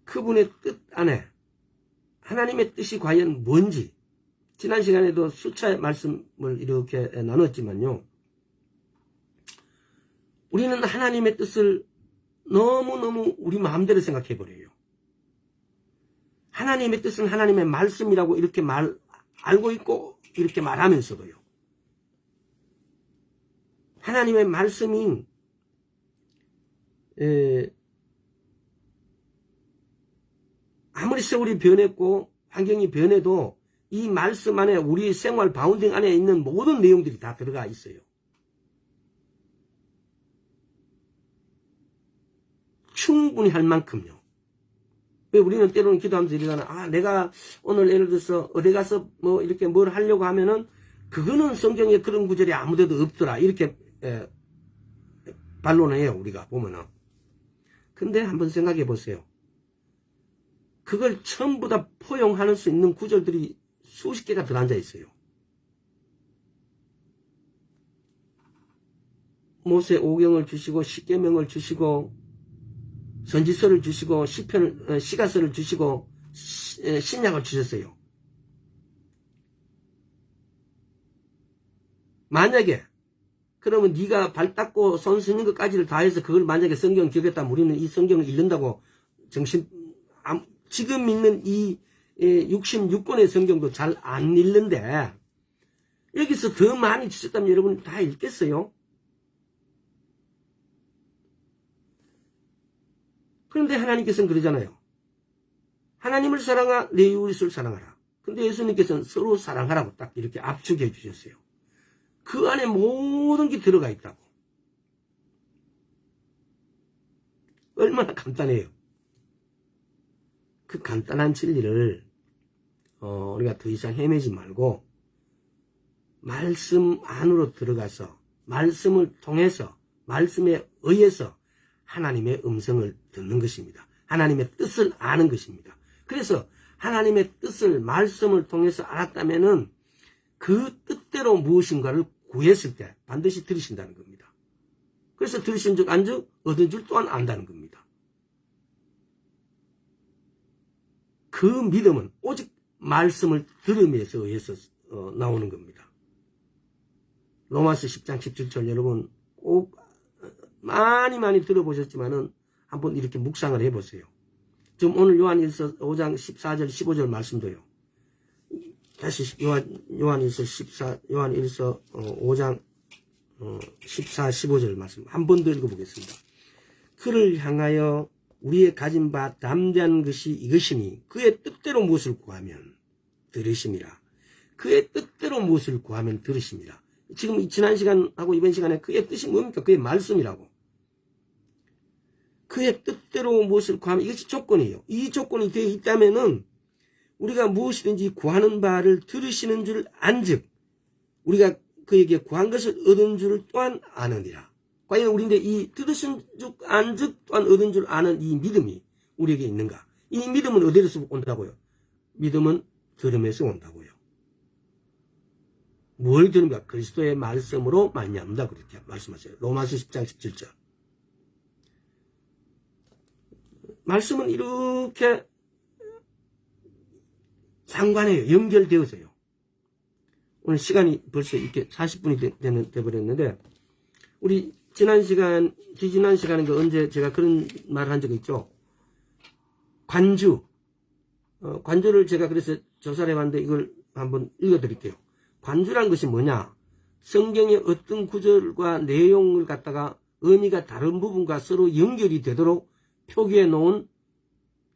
그분의 뜻 안에 하나님의 뜻이 과연 뭔지, 지난 시간에도 수차 말씀을 이렇게 나눴지만요, 우리는 하나님의 뜻을 너무너무 우리 마음대로 생각해버려요. 하나님의 뜻은 하나님의 말씀이라고 이렇게 알고 있고 이렇게 말하면서도요, 하나님의 말씀이 아무리 세월이 변했고 환경이 변해도 이 말씀 안에 우리 생활 바운딩 안에 있는 모든 내용들이 다 들어가 있어요. 충분히 할 만큼요. 왜 우리는 때로는 기도하면서 이러잖아. 내가 오늘 예를 들어서 어디 가서 뭐 이렇게 뭘 하려고 하면은 그거는 성경에 그런 구절이 아무데도 없더라. 이렇게 반론을 해요. 우리가 보면은. 근데 한번 생각해 보세요. 그걸 전부 다 포용할 수 있는 구절들이 수십 개가 들어앉아 있어요. 모세 오경을 주시고 십계명을 주시고 선지서를 주시고 시편을 시가서를 주시고 신약을 주셨어요. 만약에 그러면 네가 발 닦고 손 쓰는 것까지를 다 해서 그걸 만약에 성경 기억했다면 우리는 이 성경을 읽는다고 지금 있는 이 66권의 성경도 잘 안 읽는데 여기서 더 많이 주셨다면 여러분 다 읽겠어요? 그런데 하나님께서는 그러잖아요. 하나님을 사랑하, 내 이웃을 사랑하라. 근데 예수님께서는 서로 사랑하라고 딱 이렇게 압축해 주셨어요. 그 안에 모든 게 들어가 있다고. 얼마나 간단해요. 그 간단한 진리를 우리가 더 이상 헤매지 말고 말씀 안으로 들어가서 말씀을 통해서 말씀에 의해서 하나님의 음성을 듣는 것입니다. 하나님의 뜻을 아는 것입니다. 그래서 하나님의 뜻을 말씀을 통해서 알았다면은 그 뜻대로 무엇인가를 구했을 때 반드시 들으신다는 겁니다. 그래서 들으신 즉 안즉 얻은 줄 또한 안다는 겁니다. 그 믿음은 오직 말씀을 들음에서 의해서 나오는 겁니다. 로마서 10장 17절 여러분 꼭 많이 들어보셨지만은 한번 이렇게 묵상을 해보세요. 지금 오늘 요한일서 5장 14절 15절 말씀도요. 다시 요한일서 5장 14, 15절 말씀 한 번 더 읽어보겠습니다. 그를 향하여 우리의 가진 바 담대한 것이 이것이니 그의 뜻대로 무엇을 구하면 들으심이라. 그의 뜻대로 무엇을 구하면 들으심이라. 지금 지난 시간하고 이번 시간에 그의 뜻이 뭡니까? 그의 말씀이라고. 그의 뜻대로 무엇을 구하면 이것이 조건이에요. 이 조건이 되어 있다면은 우리가 무엇이든지 구하는 바를 들으시는 줄 안즉 우리가 그에게 구한 것을 얻은 줄 또한 아느니라. 과연 우리인데 이 들으신 줄 안즉 또한 얻은 줄 아는 이 믿음이 우리에게 있는가? 이 믿음은 어디에서 온다고요? 믿음은 들음에서 온다고요. 뭘 들은가? 그리스도의 말씀으로 말미암다 그렇게 말씀하세요. 로마서 10장 17절. 말씀은 이렇게 상관해요. 연결되어서요. 오늘 시간이 벌써 이렇게 40분이 돼버렸는데 우리 지지난 시간인가 언제 제가 그런 말을 한 적이 있죠. 관주를 제가 그래서 조사를 해봤는데 이걸 한번 읽어드릴게요. 관주란 것이 뭐냐? 성경의 어떤 구절과 내용을 갖다가 의미가 다른 부분과 서로 연결이 되도록 표기해 놓은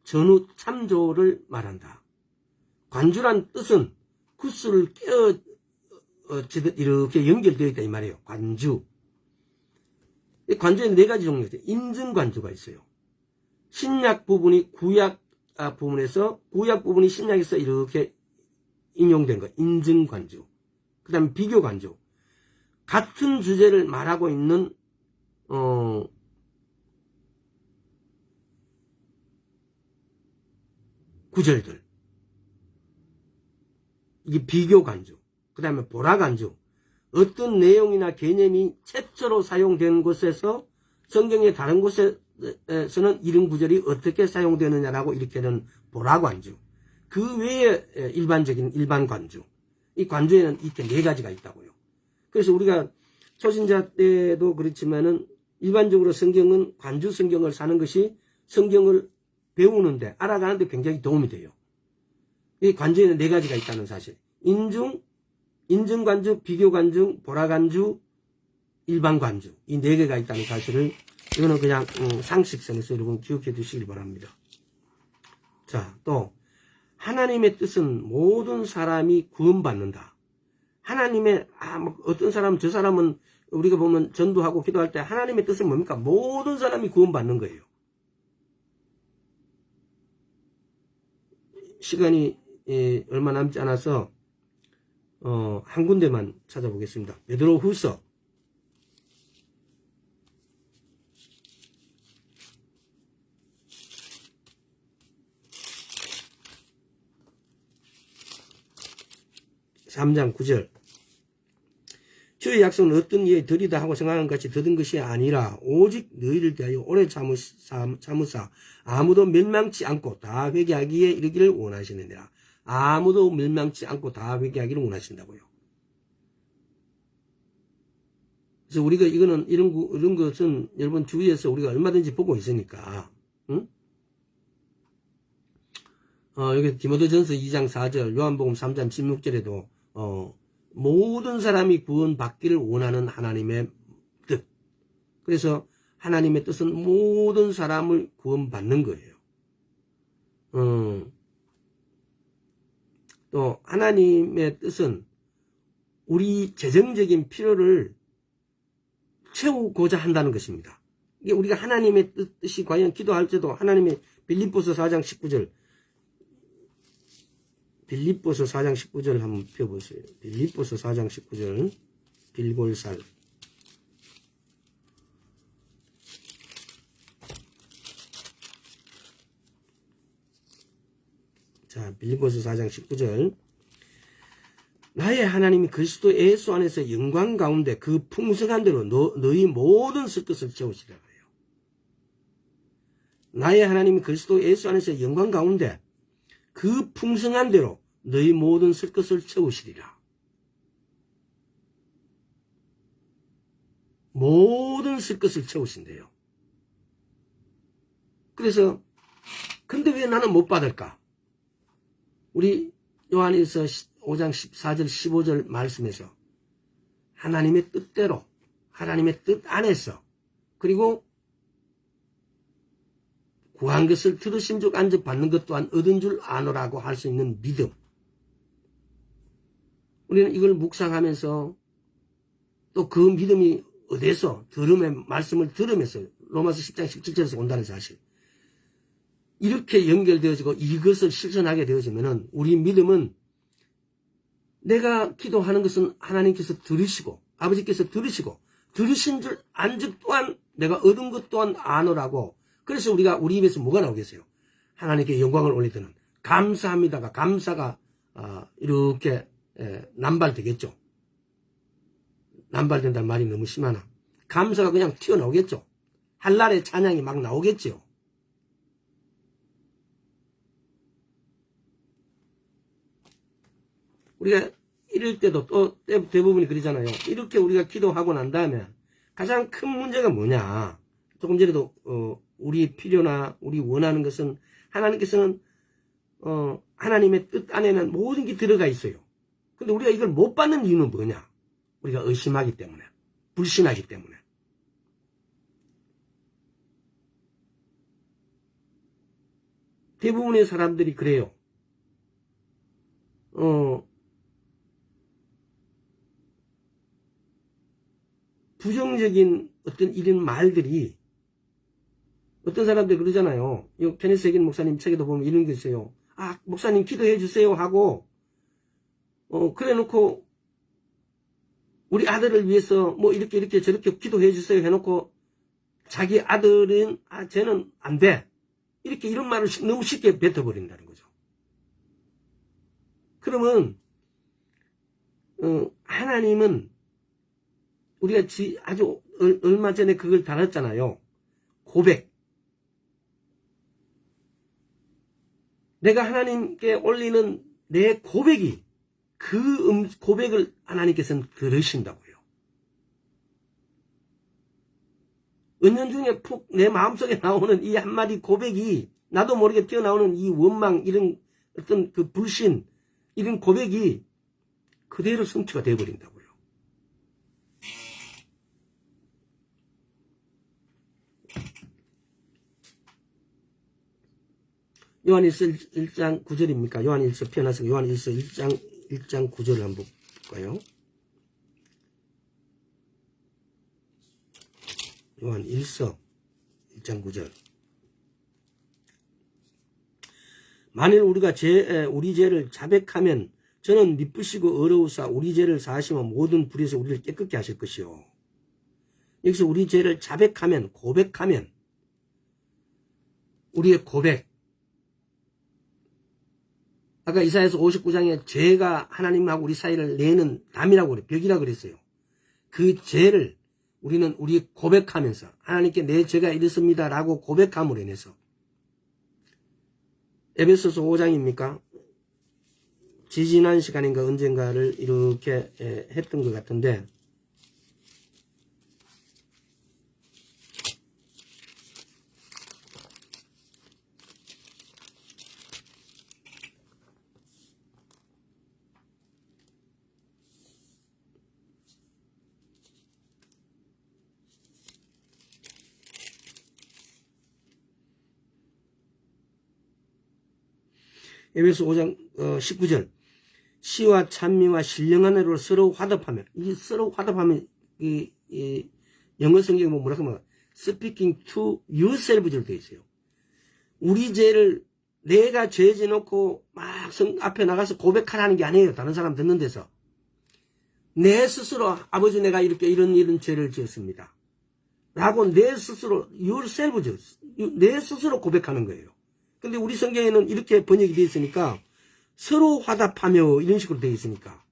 전후 참조를 말한다. 관주란 뜻은 구슬을 끼어지듯 이렇게 연결되어 있다 이 말이에요. 관주. 이 관주에 네 가지 종류가 있어요. 인증관주가 있어요. 신약 부분이 구약 부분에서 구약 부분이 신약에서 이렇게 인용된 거. 인증관주. 그 다음에 비교관주. 같은 주제를 말하고 있는 구절들. 이게 비교관주. 그 다음에 보라관주. 어떤 내용이나 개념이 최초로 사용된 곳에서 성경의 다른 곳에서는 이런 구절이 어떻게 사용되느냐라고 이렇게는 보라관주. 그 외에 일반적인 일반관주. 이 관주에는 이렇게 네 가지가 있다고요. 그래서 우리가 초신자 때도 그렇지만은 일반적으로 성경은 관주 성경을 사는 것이 성경을 배우는데 알아가는데 굉장히 도움이 돼요. 이 관주에는 네 가지가 있다는 사실. 인증관주, 비교관주, 보라관주, 일반관주. 이 네 개가 있다는 사실을 이거는 그냥 상식선에서 여러분 기억해 두시길 바랍니다. 자, 또 하나님의 뜻은 모든 사람이 구원받는다. 하나님의 뭐 어떤 사람 저 사람은 우리가 보면 전도하고 기도할 때 하나님의 뜻은 뭡니까? 모든 사람이 구원받는 거예요. 시간이 얼마 남지 않아서 한 군데만 찾아보겠습니다. 베드로후서 3장 9절. 주의 약속은 어떤 이에 들이다 하고 생각하는 것 같이 더딘 것이 아니라 오직 너희를 대하여 오래 참으사 아무도 멸망치 않고 다 회개하기에 이르기를 원하시느니라. 아무도 멸망치 않고 다 회개하기를 원하신다고요. 그래서 우리가 이런 것은 여러분 주위에서 우리가 얼마든지 보고 있으니까, 응? 여기 디모데전서 2장 4절, 요한복음 3장 16절에도, 모든 사람이 구원받기를 원하는 하나님의 뜻. 그래서 하나님의 뜻은 모든 사람을 구원받는 거예요. 또 하나님의 뜻은 우리 재정적인 필요를 채우고자 한다는 것입니다. 이게 우리가 하나님의 뜻이 과연 기도할 때도 하나님의 빌립보서 4장 19절 빌립보서 4장 19절 한번 펴보세요. 빌립보서 4장 19절 빌골살 자, 빌립보서 4장 19절 나의 하나님이 그리스도 예수 안에서 영광 가운데 그 풍성한 대로 너희 모든 쓸 것을 채우시라 그래요. 나의 하나님이 그리스도 예수 안에서 영광 가운데 그 풍성한 대로 너희 모든 쓸 것을 채우시리라. 모든 쓸 것을 채우신대요. 그래서 근데 왜 나는 못 받을까? 우리 요한일서 5장 14절 15절 말씀에서 하나님의 뜻대로 하나님의 뜻 안에서 그리고 구한 것을 들으신 즉 안즉 받는 것 또한 얻은 줄 아노라고 할 수 있는 믿음. 우리는 이걸 묵상하면서 또 그 믿음이 어디서 말씀을 들으면서 로마서 10장 17절에서 온다는 사실. 이렇게 연결되어지고 이것을 실천하게 되어지면은 우리 믿음은 내가 기도하는 것은 하나님께서 들으시고 아버지께서 들으시고 들으신 줄 안즉 또한 내가 얻은 것 또한 아노라고. 그래서 우리 입에서 뭐가 나오겠어요? 하나님께 영광을 올리드는 감사합니다가 감사가 이렇게 남발되겠죠. 남발된다는 말이 너무 심하나 감사가 그냥 튀어나오겠죠. 한날의 찬양이 막 나오겠죠. 우리가 이럴 때도 또 대부분이 그러잖아요. 이렇게 우리가 기도하고 난 다음에 가장 큰 문제가 뭐냐. 조금 전에도 우리 필요나 우리 원하는 것은 하나님께서는 하나님의 뜻 안에는 모든 게 들어가 있어요. 근데 우리가 이걸 못 받는 이유는 뭐냐. 우리가 의심하기 때문에 불신하기 때문에. 대부분의 사람들이 그래요. 부정적인 어떤 이런 말들이 어떤 사람들이 그러잖아요. 케네스 해긴 목사님 책에도 보면 이런 게 있어요. 아, 목사님 기도해 주세요 하고 그래 놓고 우리 아들을 위해서 뭐 이렇게 저렇게 기도해 주세요 해놓고 자기 아들은 쟤는 안 돼. 이런 말을 너무 쉽게 뱉어버린다는 거죠. 그러면 하나님은 우리가 아주 얼마 전에 그걸 다뤘잖아요. 고백. 내가 하나님께 올리는 내 고백이 그 고백을 하나님께서는 들으신다고요. 은연중에 푹 내 마음속에 나오는 이 한마디 고백이 나도 모르게 튀어나오는 이 원망 이런 어떤 그 불신 이런 고백이 그대로 성취가 되어버린다고요. 요한일서 1장 9절입니까? 요한일서 피어나서 요한일서 1장 9절을 한번 볼까요? 요한일서 1장 9절. 만일 우리가 우리 죄를 자백하면 저는 미쁘시고 어려우사 우리 죄를 사하시면 모든 불에서 우리를 깨끗게 하실 것이요. 여기서 우리 죄를 자백하면 고백하면 우리의 고백 아까 이사야서 59장에 죄가 하나님하고 우리 사이를 내는 담이라고 그래 벽이라고 그랬어요. 그 죄를 우리 고백하면서 하나님께 내 죄가 이렇습니다라고 고백함으로 인해서 에베소서 5장입니까? 지지난 시간인가 언젠가를 이렇게 했던 것 같은데 에베소 5장 19절 시와 찬미와 신령한 애로 서로 화답하며 이 서로 화답하면 이 영어 성경에 뭐라 하면 speaking to yourself로 되어 있어요. 우리 죄를 내가 죄 지놓고 막 앞에 나가서 고백하라는 게 아니에요. 다른 사람 듣는 데서 내 스스로 아버지 내가 이렇게 이런 죄를 지었습니다 라고 내 스스로 yourself죠. 내 스스로 고백하는 거예요. 근데 우리 성경에는 이렇게 번역이 되어 있으니까 서로 화답하며 이런 식으로 되어 있으니까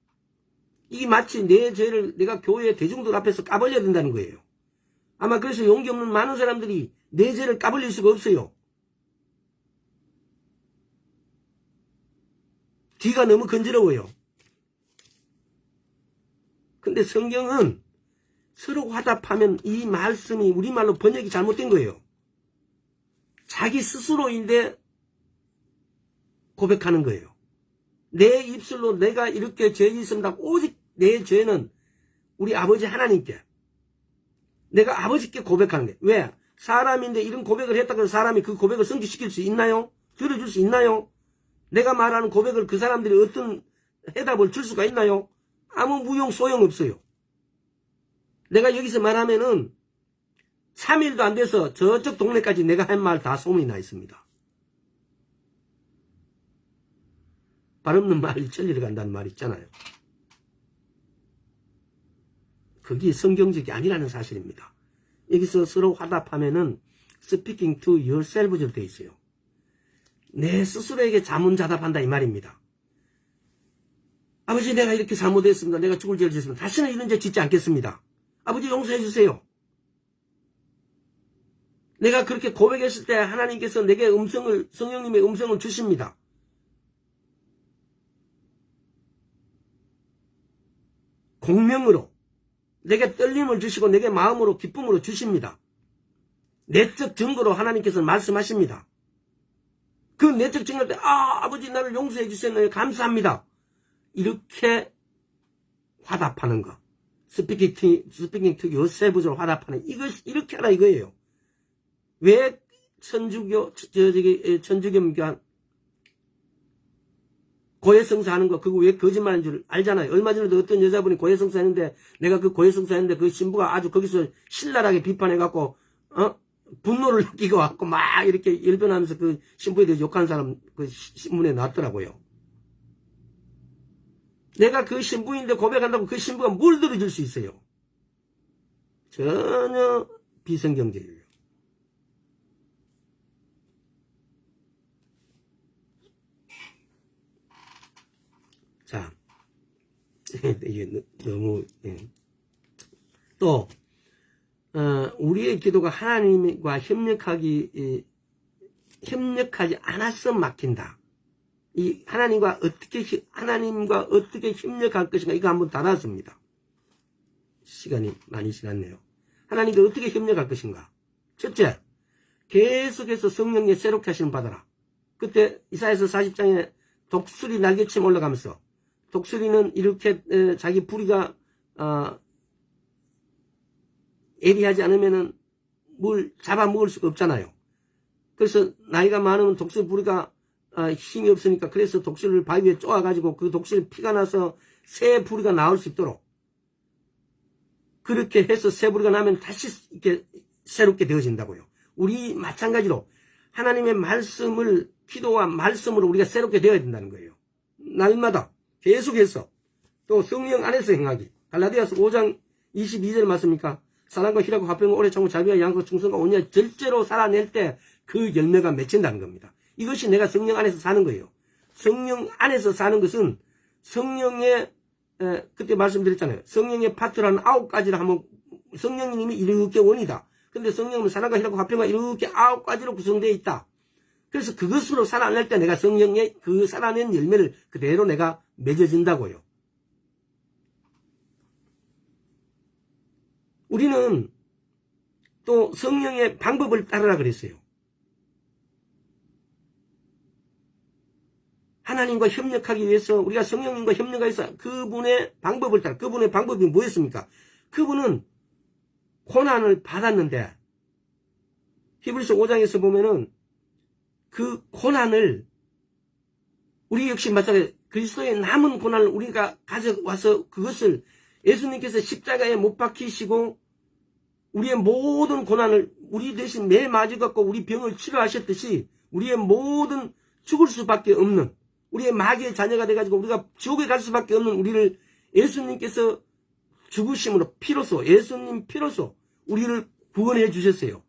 이게 마치 내 죄를 내가 교회 대중들 앞에서 까발려야 된다는 거예요. 아마 그래서 용기 없는 많은 사람들이 내 죄를 까발릴 수가 없어요. 뒤가 너무 건드러워요. 근데 성경은 서로 화답하면 이 말씀이 우리말로 번역이 잘못된 거예요. 자기 스스로인데 고백하는 거예요. 내 입술로 내가 이렇게 죄 있습니다. 오직 내 죄는 우리 아버지 하나님께 내가 아버지께 고백하는 거예요. 왜? 사람인데 이런 고백을 했다고 해서 사람이 그 고백을 성취시킬 수 있나요? 들어줄 수 있나요? 내가 말하는 고백을 그 사람들이 어떤 해답을 줄 수가 있나요? 아무 무용 소용없어요. 내가 여기서 말하면은 3일도 안 돼서 저쪽 동네까지 내가 한 말 다 소문이 나 있습니다. 발 없는 말이 천리를 간다는 말 있잖아요. 그게 성경적이 아니라는 사실입니다. 여기서 서로 화답하면은 speaking to yourself로 되어 있어요. 내 스스로에게 자문자답한다 이 말입니다. 아버지 내가 이렇게 잘못했습니다. 내가 죽을 죄를 지었습니다. 다시는 이런 죄 짓지 않겠습니다. 아버지 용서해 주세요. 내가 그렇게 고백했을 때 하나님께서 내게 성령님의 음성을 주십니다. 공명으로 내게 떨림을 주시고 내게 마음으로 기쁨으로 주십니다. 내적 증거로 하나님께서 말씀하십니다. 그 내적 증거할 때 아버지 나를 용서해 주셨네요. 감사합니다. 이렇게 화답하는 거. speaking to yourself로 화답하는 이렇게 하라 이거예요. 왜 천주교가 고해성사 하는 거, 그거 왜 거짓말인 줄 알잖아요. 얼마 전에도 어떤 여자분이 고해성사 했는데, 내가 그 고해성사 했는데 그 신부가 아주 거기서 신랄하게 비판해갖고, 분노를 느끼고 갖고 막 이렇게 열변하면서 그 신부에 대해 욕한 사람 그 신문에 나왔더라고요. 내가 그 신부인데 고백한다고 그 신부가 뭘 들어줄 수 있어요? 전혀 비성경적이에요. 자, 이게 너무, 또, 우리의 기도가 하나님과 협력하지 않아서 막힌다. 하나님과 어떻게 협력할 것인가, 이거 한번 달았습니다. 시간이 많이 지났네요. 하나님과 어떻게 협력할 것인가. 첫째, 계속해서 성령의 새롭게 하시는 받아라. 그때 이사야서 40장에 독수리 날개침 올라가면서 독수리는 이렇게 자기 부리가 예리하지 않으면은 뭘 잡아먹을 수가 없잖아요. 그래서 나이가 많으면 독수리 부리가 힘이 없으니까 그래서 독수리를 바위 위에 쪼아가지고 그 독수리 피가 나서 새 부리가 나올 수 있도록 그렇게 해서 새 부리가 나면 다시 이렇게 새롭게 되어진다고요. 우리 마찬가지로 하나님의 말씀을 기도와 말씀으로 우리가 새롭게 되어야 된다는 거예요. 날마다 계속해서 또 성령 안에서 행하기. 갈라디아서 5장 22절 맞습니까? 사랑과 희락과 화평과 오래 참고 자비와 양과 충성과 온유와 절제로 살아낼 때 그 열매가 맺힌다는 겁니다. 이것이 내가 성령 안에서 사는 거예요. 성령 안에서 사는 것은 성령의 그때 말씀드렸잖아요. 성령의 파트라는 9가지를 한번 성령님이 이렇게 원이다. 근데 성령은 사랑과 희락과 화평과 이렇게 9가지로 구성되어 있다. 그래서 그것으로 살아낼 때 내가 성령의 그 살아낸 열매를 그대로 내가 맺어진다고요. 우리는 또 성령의 방법을 따르라 그랬어요. 하나님과 협력하기 위해서 우리가 성령님과 협력하기 위해서 그분의 방법을 따라. 그분의 방법이 뭐였습니까? 그분은 고난을 받았는데 히브리서 5장에서 보면은 그 고난을 우리 역시 마찬가지 그리스도의 남은 고난을 우리가 가져와서 그것을 예수님께서 십자가에 못 박히시고 우리의 모든 고난을 우리 대신 매 맞아갖고 우리 병을 치료하셨듯이 우리의 모든 죽을 수밖에 없는 우리의 마귀의 자녀가 돼가지고 우리가 지옥에 갈 수밖에 없는 우리를 예수님께서 죽으심으로 피로써 예수님 피로써 우리를 구원해 주셨어요.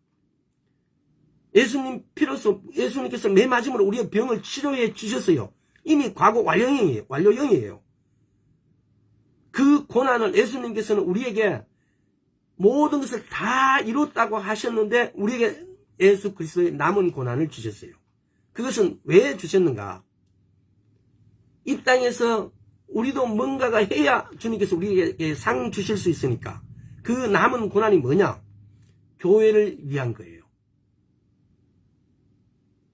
예수님 피로써 예수님께서 매 맞음으로 우리의 병을 치료해 주셨어요. 이미 과거 완료형이에요. 그 고난을 예수님께서는 우리에게 모든 것을 다 이뤘다고 하셨는데 우리에게 예수 그리스도의 남은 고난을 주셨어요. 그것은 왜 주셨는가? 이 땅에서 우리도 뭔가가 해야 주님께서 우리에게 상 주실 수 있으니까. 그 남은 고난이 뭐냐? 교회를 위한 거예요.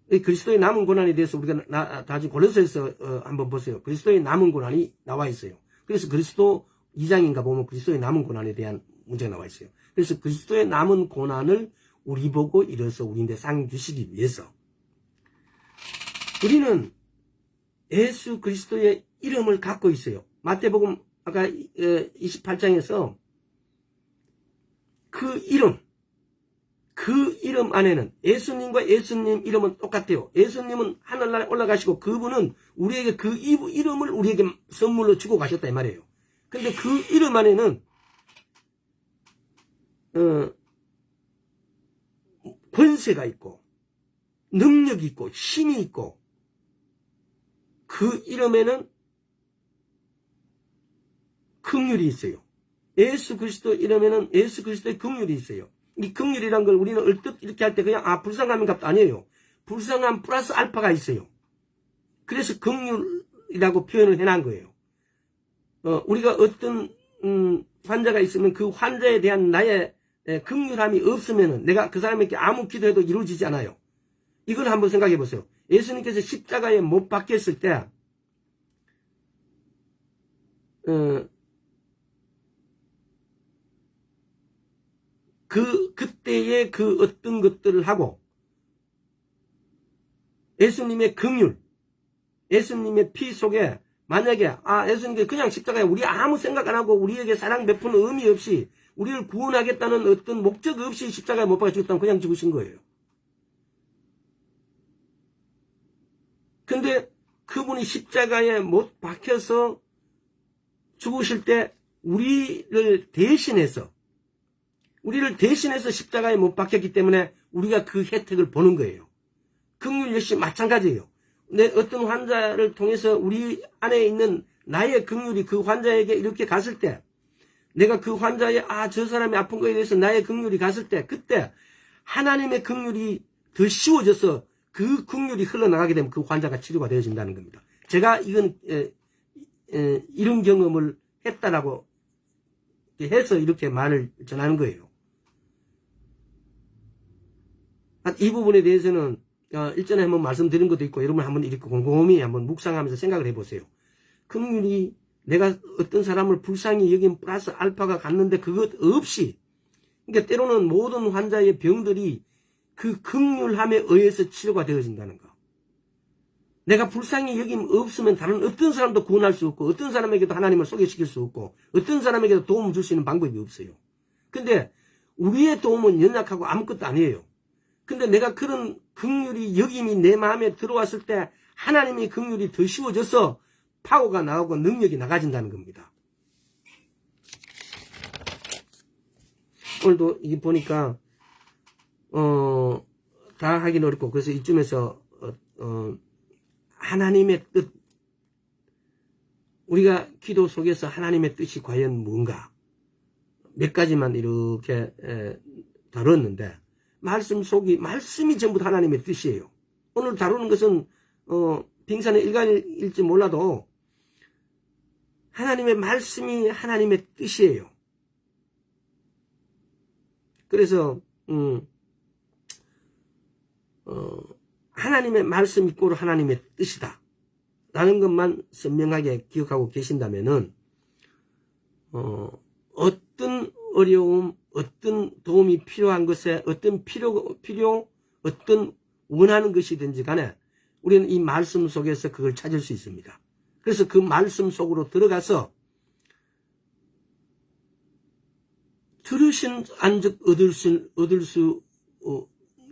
그리스도의 남은 고난에 대해서 우리가 나중에 고린도서에서 한번 보세요. 그리스도의 남은 고난이 나와 있어요. 그래서 그리스도 2장인가 보면 그리스도의 남은 고난에 대한 문제가 나와 있어요. 그래서 그리스도의 남은 고난을 우리 보고 이뤄서 우리한테 상 주시기 위해서 우리는 예수 그리스도의 이름을 갖고 있어요. 마태복음 아까 28장에서 그 이름 안에는 예수님과 예수님 이름은 똑같아요. 예수님은 하늘나라에 올라가시고 그분은 우리에게 그 이름을 우리에게 선물로 주고 가셨다 이 말이에요. 근데 그 이름 안에는 권세가 있고 능력이 있고 힘이 있고 그 이름에는 긍휼이 있어요. 예수 그리스도 이름에는 예수 그리스도의 긍휼이 있어요. 이 긍휼이란 걸 우리는 얼뜻 이렇게 할 때 그냥 불쌍함인가 아니에요. 불쌍함 플러스 알파가 있어요. 그래서 긍휼이라고 표현을 해놓은 거예요. 우리가 어떤 환자가 있으면 그 환자에 대한 나의 긍휼함이 없으면은 내가 그 사람에게 아무 기도해도 이루어지지 않아요. 이걸 한번 생각해 보세요. 예수님께서 십자가에 못 박혔을 때 그때의 그 어떤 것들을 하고 예수님의 긍휼, 예수님의 피 속에 만약에 예수님께서 그냥 십자가에 우리 아무 생각 안 하고 우리에게 사랑 베푸는 의미 없이 우리를 구원하겠다는 어떤 목적 없이 십자가에 못 박혀 죽었다면 그냥 죽으신 거예요. 근데 그분이 십자가에 못 박혀서 죽으실 때 우리를 대신해서 십자가에 못 박혔기 때문에 우리가 그 혜택을 보는 거예요. 긍휼 역시 마찬가지예요. 내 어떤 환자를 통해서 우리 안에 있는 나의 긍휼이 그 환자에게 이렇게 갔을 때 내가 그 환자의 저 사람이 아픈 거에 대해서 나의 긍휼이 갔을 때 그때 하나님의 긍휼이 더 쉬워져서 그 긍휼이 흘러나가게 되면 그 환자가 치료가 되어진다는 겁니다. 제가 이건 이런 경험을 했다라고 해서 이렇게 말을 전하는 거예요. 이 부분에 대해서는 일전에 한번 말씀드린 것도 있고 여러분 한번 이렇게 곰곰이 한번 묵상하면서 생각을 해보세요. 긍휼이 내가 어떤 사람을 불쌍히 여긴 플러스 알파가 갔는데 그것 없이 그러니까 때로는 모든 환자의 병들이 그 긍휼함에 의해서 치료가 되어진다는 거. 내가 불쌍히 여김 없으면 다른 어떤 사람도 구원할 수 없고 어떤 사람에게도 하나님을 소개시킬 수 없고 어떤 사람에게도 도움을 줄 수 있는 방법이 없어요. 근데 우리의 도움은 연약하고 아무것도 아니에요. 근데 내가 그런 긍휼이 여김이 내 마음에 들어왔을 때 하나님의 긍휼이 더 쉬워져서 파워가 나오고 능력이 나가진다는 겁니다. 오늘도 이게 보니까 다 하긴 어렵고 그래서 이쯤에서 하나님의 뜻 우리가 기도 속에서 하나님의 뜻이 과연 뭔가 몇 가지만 이렇게 다뤘는데 말씀이 전부 다 하나님의 뜻이에요. 오늘 다루는 것은 빙산의 일간일지 몰라도 하나님의 말씀이 하나님의 뜻이에요. 그래서 하나님의 말씀 이꼬르 하나님의 뜻이다 라는 것만 선명하게 기억하고 계신다면은 어떤 어려움, 어떤 도움이 필요한 것에 어떤 어떤 원하는 것이든지 간에 우리는 이 말씀 속에서 그걸 찾을 수 있습니다. 그래서 그 말씀 속으로 들어가서 들으신 안즉 얻을 수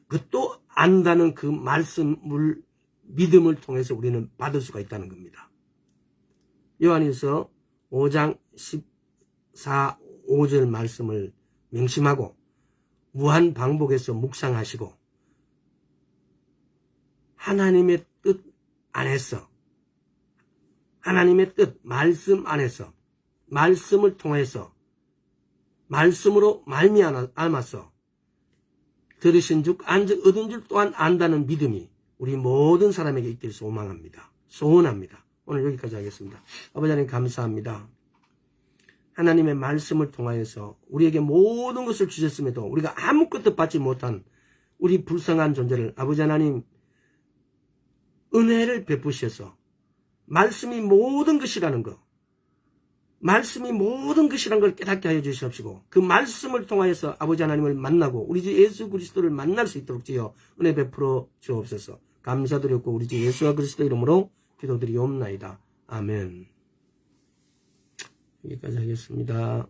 그것도 안다는 그 말씀을 믿음을 통해서 우리는 받을 수가 있다는 겁니다. 요한일서 5장 14, 5절 말씀을 명심하고 무한 반복해서 묵상하시고 하나님의 뜻 안에서 하나님의 뜻 말씀 안에서 말씀을 통해서 말씀으로 말미암아서 들으신 즉 안즉 얻은 줄 또한 안다는 믿음이 우리 모든 사람에게 있길 소망합니다. 소원합니다. 오늘 여기까지 하겠습니다. 아버지 하나님 감사합니다. 하나님의 말씀을 통하여서 우리에게 모든 것을 주셨음에도 우리가 아무것도 받지 못한 우리 불쌍한 존재를 아버지 하나님 은혜를 베푸셔서 말씀이 모든 것이라는 것, 말씀이 모든 것이라는 걸 깨닫게 하여 주시옵시고 그 말씀을 통하여서 아버지 하나님을 만나고 우리 주 예수 그리스도를 만날 수 있도록 주여 은혜 베풀어 주옵소서. 감사드렸고 우리 주 예수와 그리스도 이름으로 기도드리옵나이다. 아멘. 여기까지 하겠습니다.